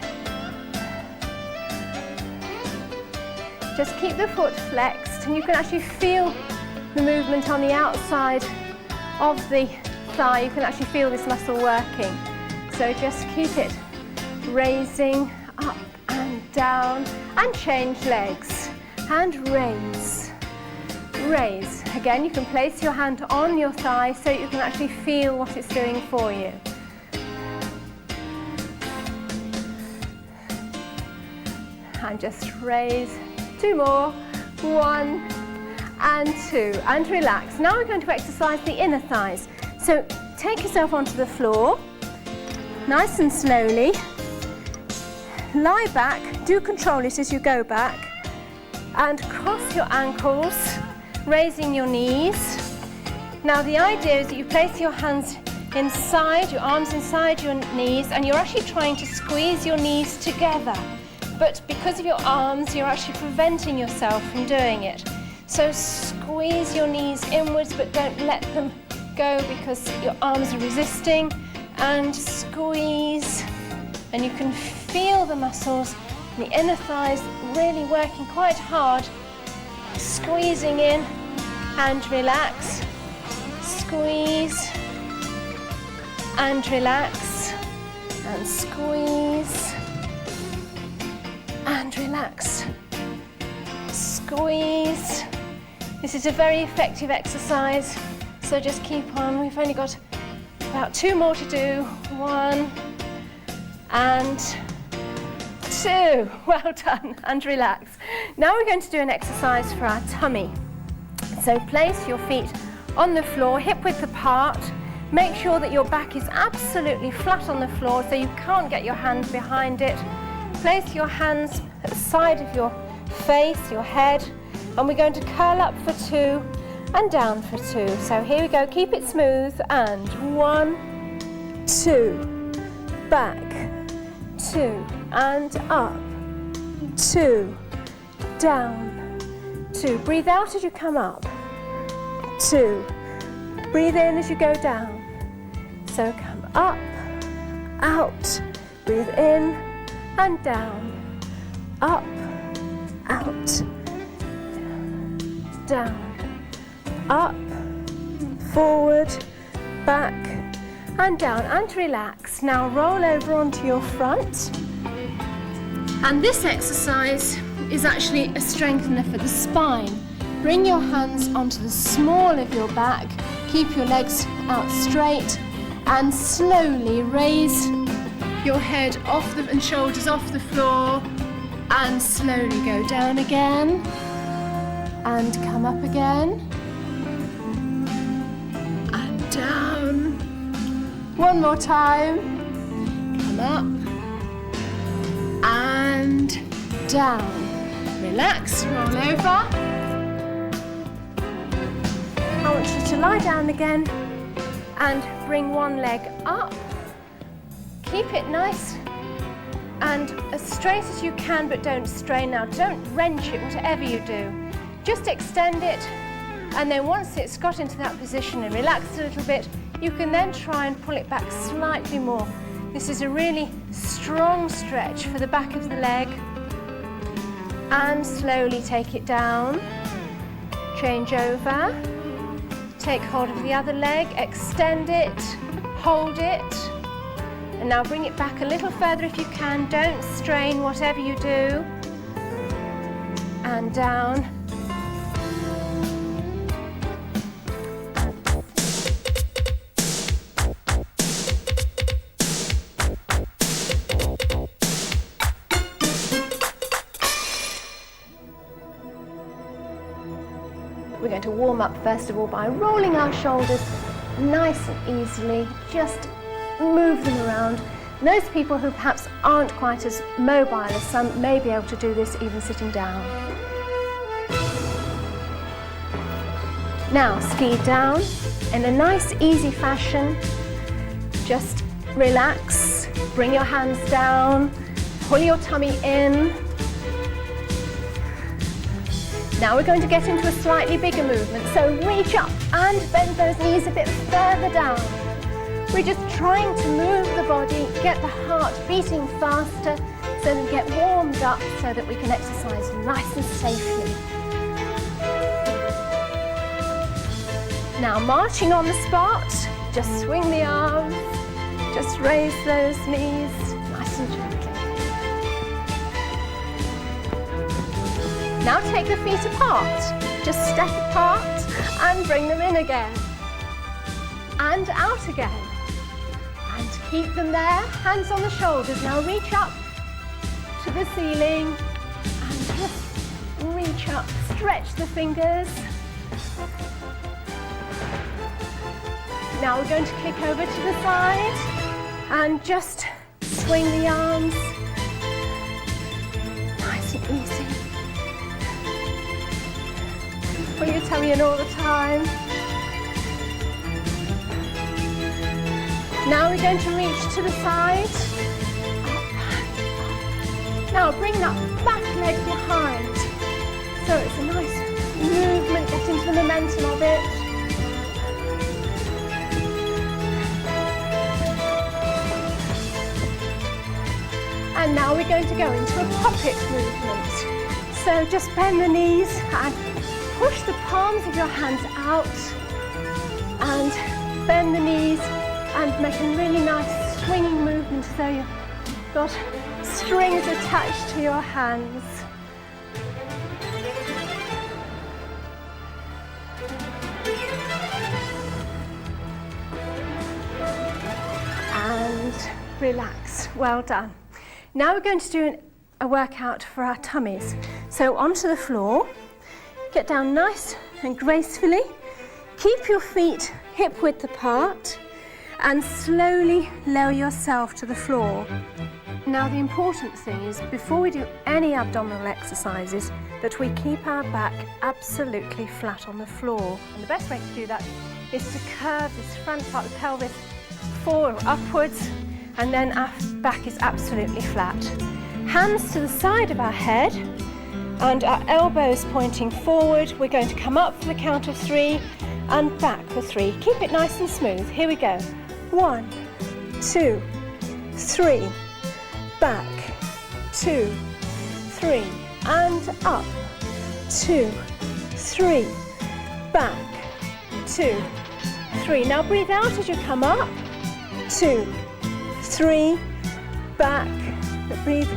Just keep the foot flexed and you can actually feel the movement on the outside of the thigh, you can actually feel this muscle working. So just keep it raising up and down, and change legs. And raise, raise. Again, you can place your hand on your thigh so you can actually feel what it's doing for you. And just raise. 2 more. 1 and 2. And relax. Now we're going to exercise the inner thighs. So take yourself onto the floor, nice and slowly. Lie back. Do control it as you go back. And cross your ankles, raising your knees. Now the idea is that you place your hands inside, your arms inside your knees, and you're actually trying to squeeze your knees together. But because of your arms, you're actually preventing yourself from doing it. So squeeze your knees inwards, but don't let them go because your arms are resisting. And squeeze, and you can feel the muscles, the inner thighs really working quite hard. Squeezing in and relax. Squeeze and relax. And squeeze and relax. Squeeze. This is a very effective exercise, so just keep on. We've only got about 2 more to do. 1 and 2. Well done, and relax. Now we're going to do an exercise for our tummy. So place your feet on the floor, hip width apart. Make sure that your back is absolutely flat on the floor so you can't get your hands behind it. Place your hands at the side of your face, your head, and we're going to curl up for 2 and down for 2. So here we go, keep it smooth, and 1, 2, back, 2, and up, 2, down, 2. Breathe out as you come up, 2. Breathe in as you go down. So come up, out, breathe in and down, up, out, down, up, forward, back and down, and relax. Now roll over onto your front. And this exercise is actually a strengthener for the spine. Bring your hands onto the small of your back, keep your legs out straight, and slowly raise your head off and shoulders off the floor, and slowly go down again, and come up again, and down. One more time. Come up, and down. Relax, roll over. I want you to lie down again and bring one leg up. Keep it nice and as straight as you can, but don't strain now. Don't wrench it, whatever you do. Just extend it, and then once it's got into that position and relaxed a little bit, you can then try and pull it back slightly more. This is a really strong stretch for the back of the leg. And slowly take it down. Change over. Take hold of the other leg, extend it, hold it, and now bring it back a little further if you can. Don't strain, whatever you do. And down. We're going to warm up first of all by rolling our shoulders nice and easily. Just move them around. Those people who perhaps aren't quite as mobile as some may be able to do this even sitting down. Now ski down in a nice easy fashion. Just relax, bring your hands down, pull your tummy in. Now we're going to get into a slightly bigger movement, so reach up and bend those knees a bit further down. We're just trying to move the body, get the heart beating faster so that we get warmed up so that we can exercise nice and safely. Now marching on the spot, just swing the arms, just raise those knees, nice and gently. Now take the feet apart, just step apart and bring them in again. And out again. And keep them there, hands on the shoulders. Now reach up to the ceiling and just reach up, stretch the fingers. Now we're going to kick over to the side and just swing the arms. Nice and easy. Pull your tummy in all the time. Now we're going to reach to the side. Now bring that back leg behind. So it's a nice movement, get into the momentum of it. And now we're going to go into a puppet movement. So just bend the knees and push the palms of your hands out and bend the knees and make a really nice swinging movement so you've got strings attached to your hands. And relax, well done. Now we're going to do a workout for our tummies. So onto the floor, get down nice and gracefully, keep your feet hip width apart, and slowly lower yourself to the floor. Now the important thing is, before we do any abdominal exercises, that we keep our back absolutely flat on the floor. And the best way to do that is to curve this front part of the pelvis forward or upwards, and then our back is absolutely flat. Hands to the side of our head and our elbows pointing forward. We're going to come up for the count of 3 and back for 3. Keep it nice and smooth. Here we go. 1, 2, 3, back, 2, 3, and up, 2, 3, back, 2, 3. Now breathe out as you come up, 2, 3, back, breathe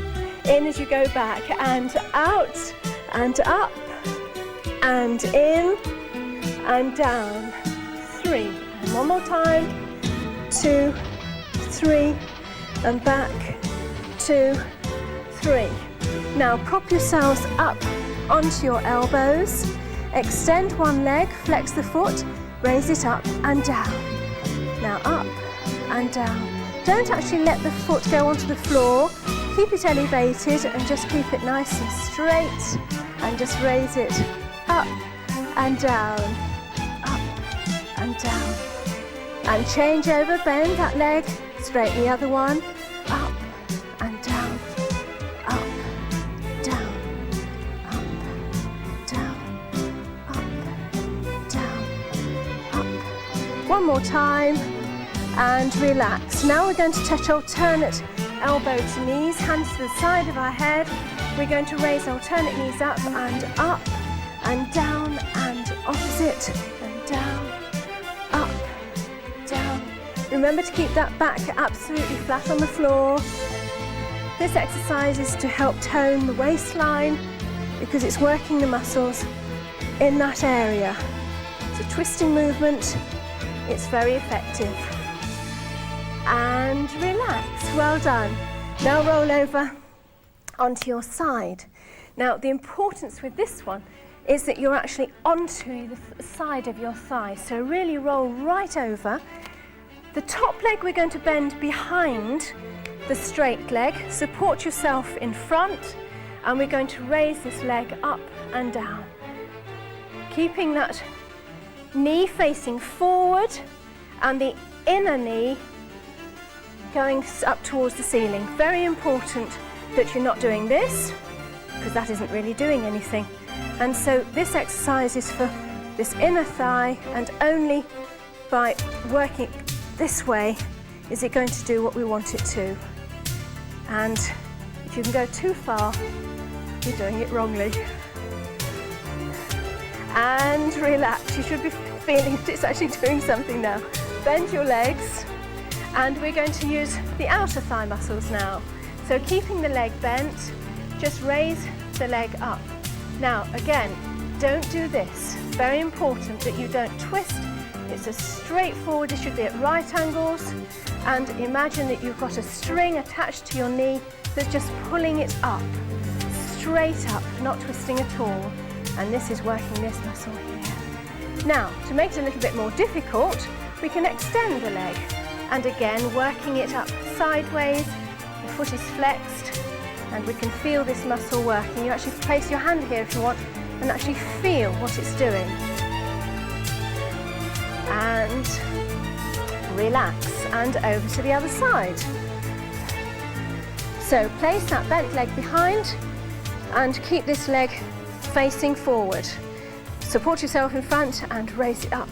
in as you go back, and out, and up, and in, and down, 3, and one more time, 2, 3, and back, 2, 3. Now prop yourselves up onto your elbows, extend one leg, flex the foot, raise it up and down. Now up and down. Don't actually let the foot go onto the floor, keep it elevated and just keep it nice and straight, and just raise it up and down, up and down. And change over, bend that leg, straighten the other one, up and down, up, down, up, down, up, down, up. One more time, and relax. Now we're going to touch alternate elbow to knees, hands to the side of our head. We're going to raise alternate knees up and down, and opposite, and down, up, down. Remember to keep that back absolutely flat on the floor. This exercise is to help tone the waistline because it's working the muscles in that area. It's a twisting movement. It's very effective. And relax. Well done. Now roll over onto your side. Now the importance with this one is that you're actually onto the side of your thigh. So really roll right over. The top leg we're going to bend behind the straight leg. Support yourself in front, and we're going to raise this leg up and down. Keeping that knee facing forward and the inner knee going up towards the ceiling. Very important that you're not doing this, because that isn't really doing anything. And so this exercise is for this inner thigh, and only by working this way is it going to do what we want it to. And if you can go too far, you're doing it wrongly. And relax. You should be feeling it's actually doing something now. bend your legs, and we're going to use the outer thigh muscles now. So keeping the leg bent, just raise the leg up. Now again, don't do this. Very important that you don't twist. It's as straightforward, it should be at right angles, and imagine that you've got a string attached to your knee that's just pulling it up, straight up, not twisting at all. And this is working this muscle here. Now, to make it a little bit more difficult, we can extend the leg. And again, working it up sideways, the foot is flexed, and we can feel this muscle working. You actually place your hand here if you want, and actually feel what it's doing. And relax, and over to the other side. So place that bent leg behind and keep this leg facing forward. Support yourself in front and raise it up,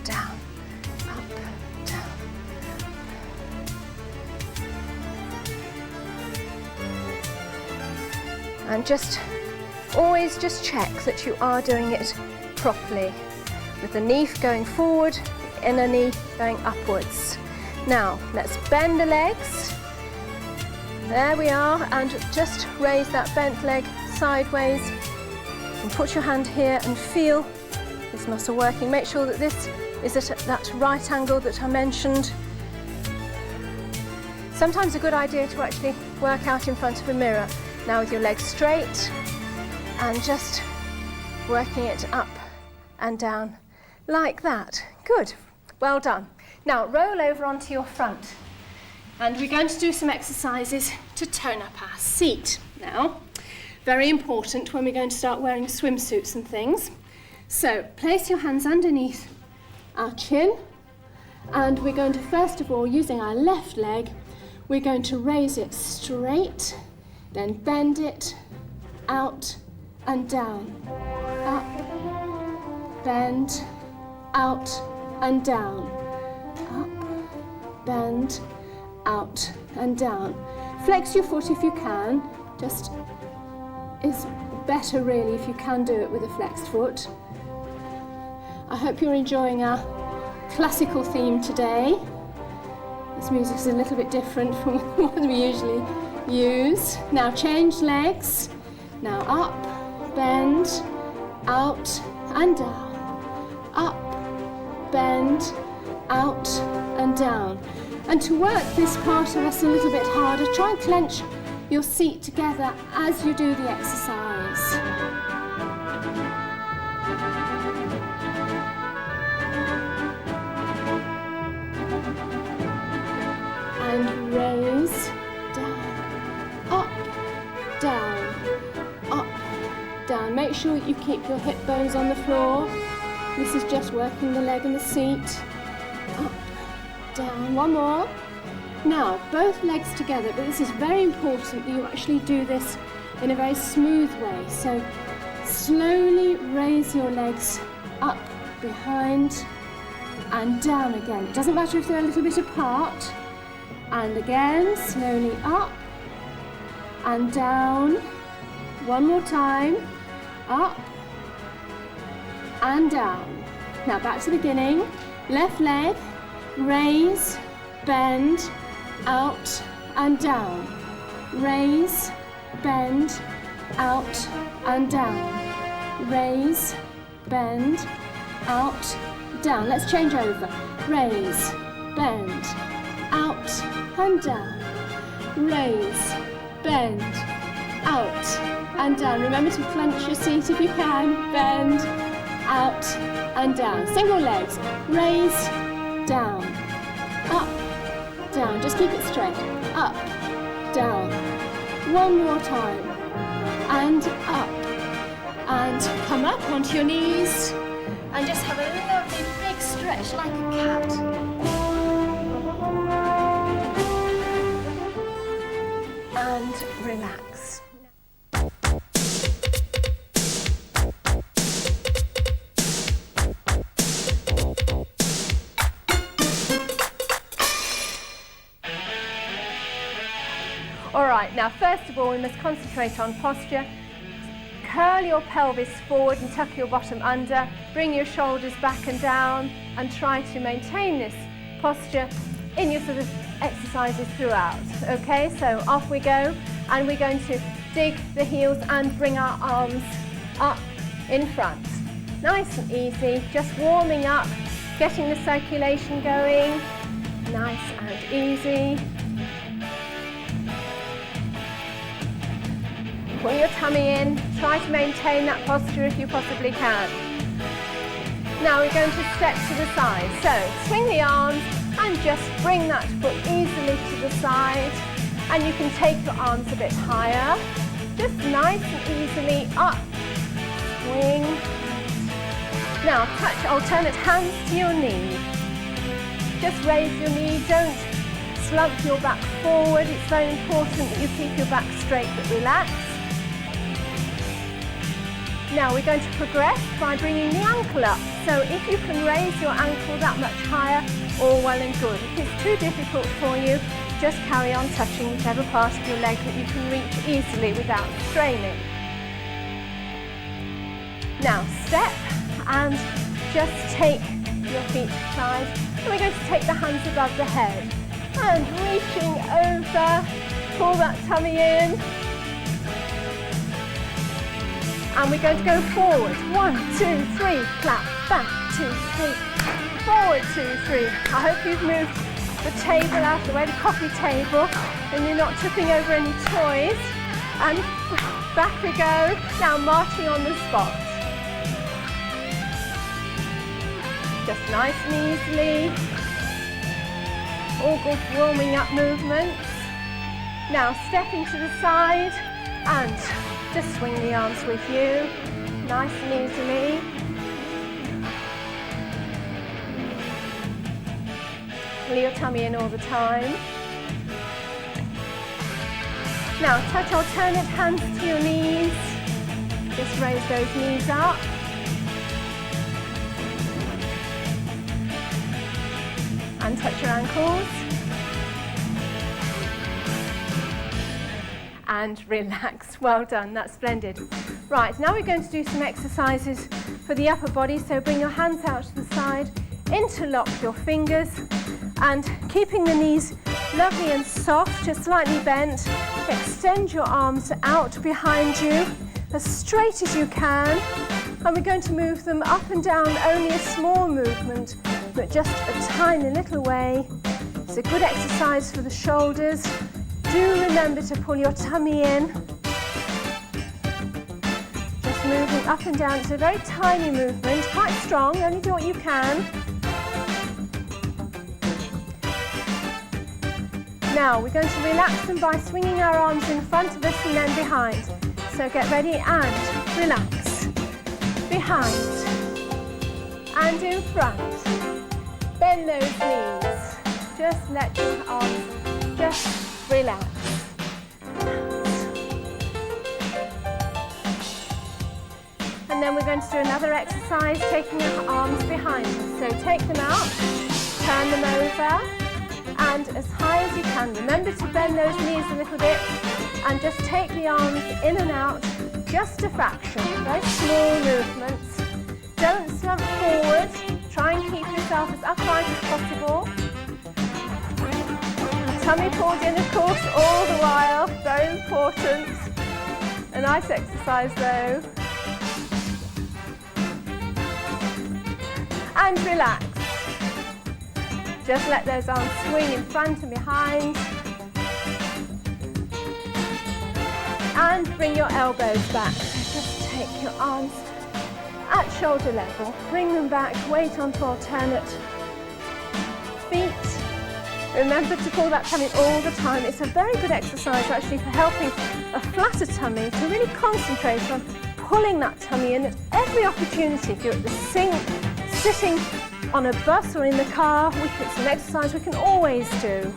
down, up, down. And just always just check that you are doing it properly, with the knee going forward, the inner knee going upwards. Now let's bend the legs. There we are, and just raise that bent leg sideways, and put your hand here and feel this muscle working. Make sure that this is at that right angle that I mentioned. Sometimes a good idea to actually work out in front of a mirror. Now with your legs straight, and just working it up and down like that. Good, well done. Now roll over onto your front, and we're going to do some exercises to tone up our seat now. Very important when we're going to start wearing swimsuits and things. So place your hands underneath our chin, and we're going to, first of all, using our left leg, we're going to raise it straight, then bend it out and down, up, bend, out and down, up, bend, out and down. Flex your foot if you can, just is better really if you can do it with a flexed foot. I hope you're enjoying our classical theme today. This music is a little bit different from what we usually use. Now change legs. Now up, bend, out and down. Up, bend, out and down. And to work this part of us a little bit harder, try and clench your seat together as you do the exercise. And raise, down, up, down, up, down. Make sure that you keep your hip bones on the floor. This is just working the leg and the seat. Up, down, one more. Now, both legs together, but this is very important that you actually do this in a very smooth way. So, slowly raise your legs up, behind, and down again. It doesn't matter if they're a little bit apart. And again, slowly up, and down. One more time, up, and down. Now, back to the beginning. Left leg, raise, bend, out and down, raise, bend, out and down, raise, bend, out, down. Let's change over. Raise, bend, out and down, raise, bend, out and down. Remember to clench your seat if you can. Bend, out and down. Single legs. Raise, down, up, down. Just keep it straight. Up, down. One more time. And up. And come up onto your knees. And just have a lovely big stretch like a cat. And relax. All right, now first of all we must concentrate on posture. Curl your pelvis forward and tuck your bottom under. Bring your shoulders back and down and try to maintain this posture in your sort of exercises throughout. Okay, so off we go, and we're going to dig the heels and bring our arms up in front. Nice and easy, just warming up, getting the circulation going. Nice and easy. Pull your tummy in, try to maintain that posture if you possibly can. Now we're going to step to the side. So swing the arms and just bring that foot easily to the side. And you can take your arms a bit higher. Just nice and easily up. Swing. Now touch alternate hands to your knee. Just raise your knee, don't slump your back forward. It's very important that you keep your back straight but relaxed. Now we're going to progress by bringing the ankle up. So if you can raise your ankle that much higher, all well and good. If it's too difficult for you, just carry on touching whichever part of your leg that you can reach easily without straining. Now step and just take your feet aside. And we're going to take the hands above the head. And reaching over, pull that tummy in. And we're going to go forward. 1, 2, 3, clap, back, 2, 3, forward, 2, 3. I hope you've moved the table out of the way, the coffee table, and you're not tripping over any toys. And back we go. Now marching on the spot. Just nice and easily. All good warming up movements. Now stepping to the side and just swing the arms with you, nice and easily. Pull your tummy in all the time. Now touch alternate hands to your knees. Just raise those knees up. And touch your ankles. And relax. Well done, that's splendid. Right, now we're going to do some exercises for the upper body. So bring your hands out to the side, interlock your fingers, and keeping the knees lovely and soft, just slightly bent. Extend your arms out behind you, as straight as you can. And we're going to move them up and down, only a small movement, but just a tiny little way. It's a good exercise for the shoulders. Do remember to pull your tummy in. Just moving up and down. It's a very tiny movement, quite strong, only do what you can. Now we're going to relax them by swinging our arms in front of us and then behind. So get ready and relax. Behind and in front. Bend those knees. Just let your arms just relax. And then we're going to do another exercise, taking our arms behind us. So take them out, turn them over, and as high as you can. Remember to bend those knees a little bit, and just take the arms in and out, just a fraction. Very small movements. Don't slump forward. Try and keep yourself as upright as possible. Tummy pulled in, of course, all the while. Very important. A nice exercise, though. And relax. Just let those arms swing in front and behind. And bring your elbows back. Just take your arms at shoulder level. Bring them back. Weight onto alternate feet. Remember to pull that tummy all the time. It's a very good exercise actually for helping a flatter tummy to really concentrate on pulling that tummy in at every opportunity. If you're at the sink, sitting on a bus or in the car, it's an exercise we can always do.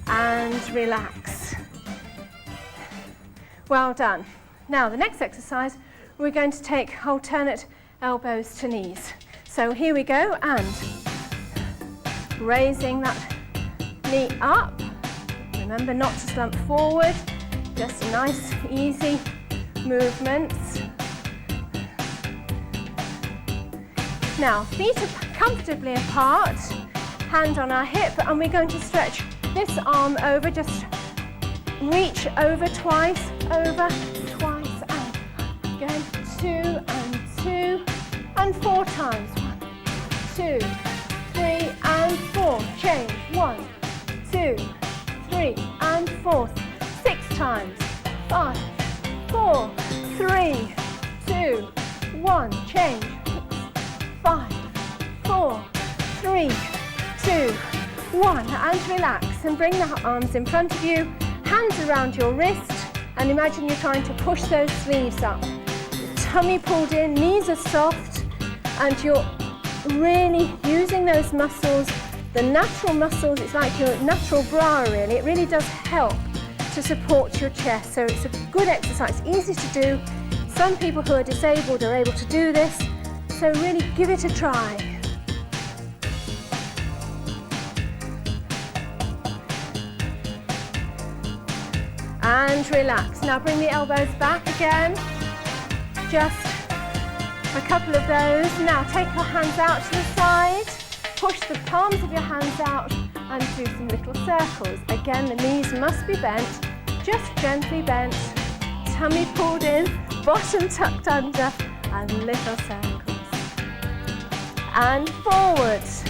And relax. Well done. Now the next exercise, we're going to take alternate elbows to knees. So here we go, and raising that knee up. Remember not to slump forward, just nice, easy movements. Now, feet are comfortably apart, hand on our hip, and we're going to stretch this arm over, just reach over twice, and again, 2 and 2, and 4 times. 1, 2, 3, and 4. Change. 1, 2, 3, and 4. 6 times. 5, 4, 3, 2, 1. Change. 5, 4, 3, 2, 1. And relax and bring the arms in front of you, hands around your wrist, and imagine you're trying to push those sleeves up. Tummy pulled in, knees are soft, and you're really using those muscles, the natural muscles. It's like your natural bra really. It really does help to support your chest. So it's a good exercise, easy to do. Some people who are disabled are able to do this. So really give it a try. And relax. Now bring the elbows back again. Just a couple of those. Now take your hands out to the side. Push the palms of your hands out and do some little circles. Again, the knees must be bent, just gently bent. Tummy pulled in, bottom tucked under, and little circles. And forwards.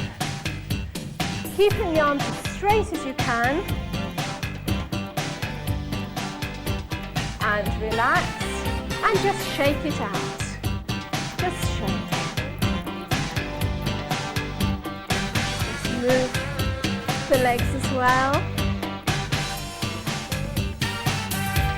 Keeping the arms as straight as you can. And relax, and just shake it out. Just shake. Just move the legs as well.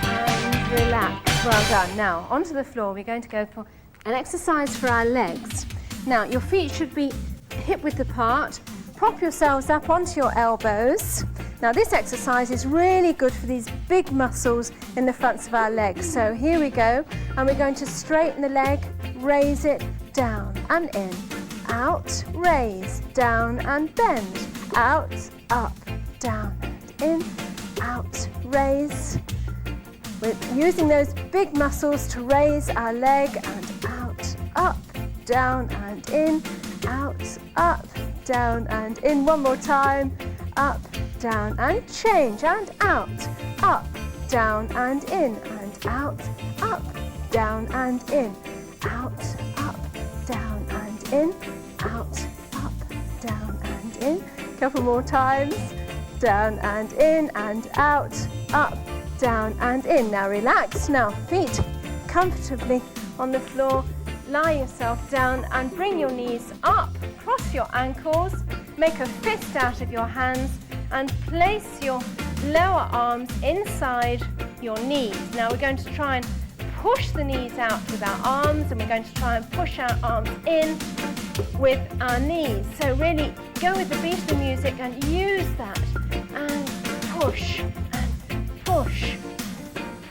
And relax. Well done. Now, onto the floor. We're going to go for an exercise for our legs. Now, your feet should be hip width apart. Prop yourselves up onto your elbows. Now this exercise is really good for these big muscles in the fronts of our legs. So here we go, and we're going to straighten the leg, raise it, down and in, out, raise, down and bend, out, up, down and in, out, raise. We're using those big muscles to raise our leg, and out, up, down and in, out, up, down and in. One more time, up, down and change, and out, up, down and in, and out, up, down and in, out, up, down and in, out, up, down and in. Couple more times, down and in, and out, up, down and in. Now relax. Now feet comfortably on the floor. Lie yourself down and bring your knees up, cross your ankles, make a fist out of your hands, and place your lower arms inside your knees. Now we're going to try and push the knees out with our arms, and we're going to try and push our arms in with our knees. So really go with the beat of the music and use that, and push, and push,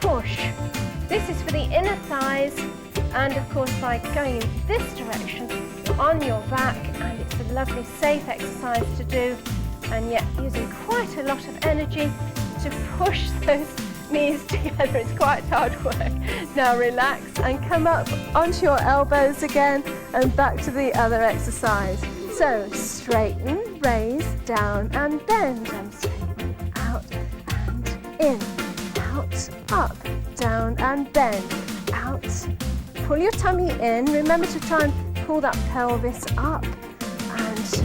push. This is for the inner thighs, and of course by going in this direction, you're on your back, and it's a lovely safe exercise to do, and yet using quite a lot of energy to push those knees together. It's quite hard work. Now relax and come up onto your elbows again, and back to the other exercise. So straighten, raise, down and bend, and straighten, out and in, out, up, down and bend, out. Pull your tummy in. Remember to try and pull that pelvis up, and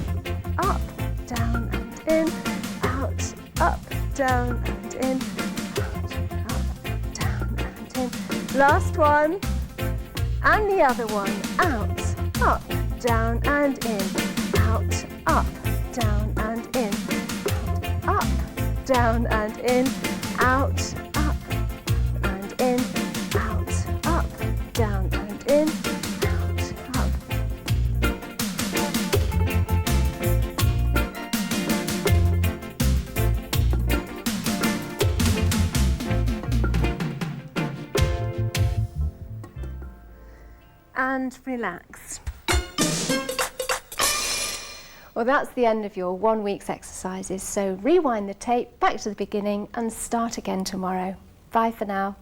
up, down and in, out, up, down and in, out, up, down and in. Last one, and the other one, out, up, down and in, out, up, down and in, out, up, down and in, out, up and in, out, up, down and in, out, up. And relax. Well, that's the end of your 1 week's exercises. So rewind the tape back to the beginning and start again tomorrow. Bye for now.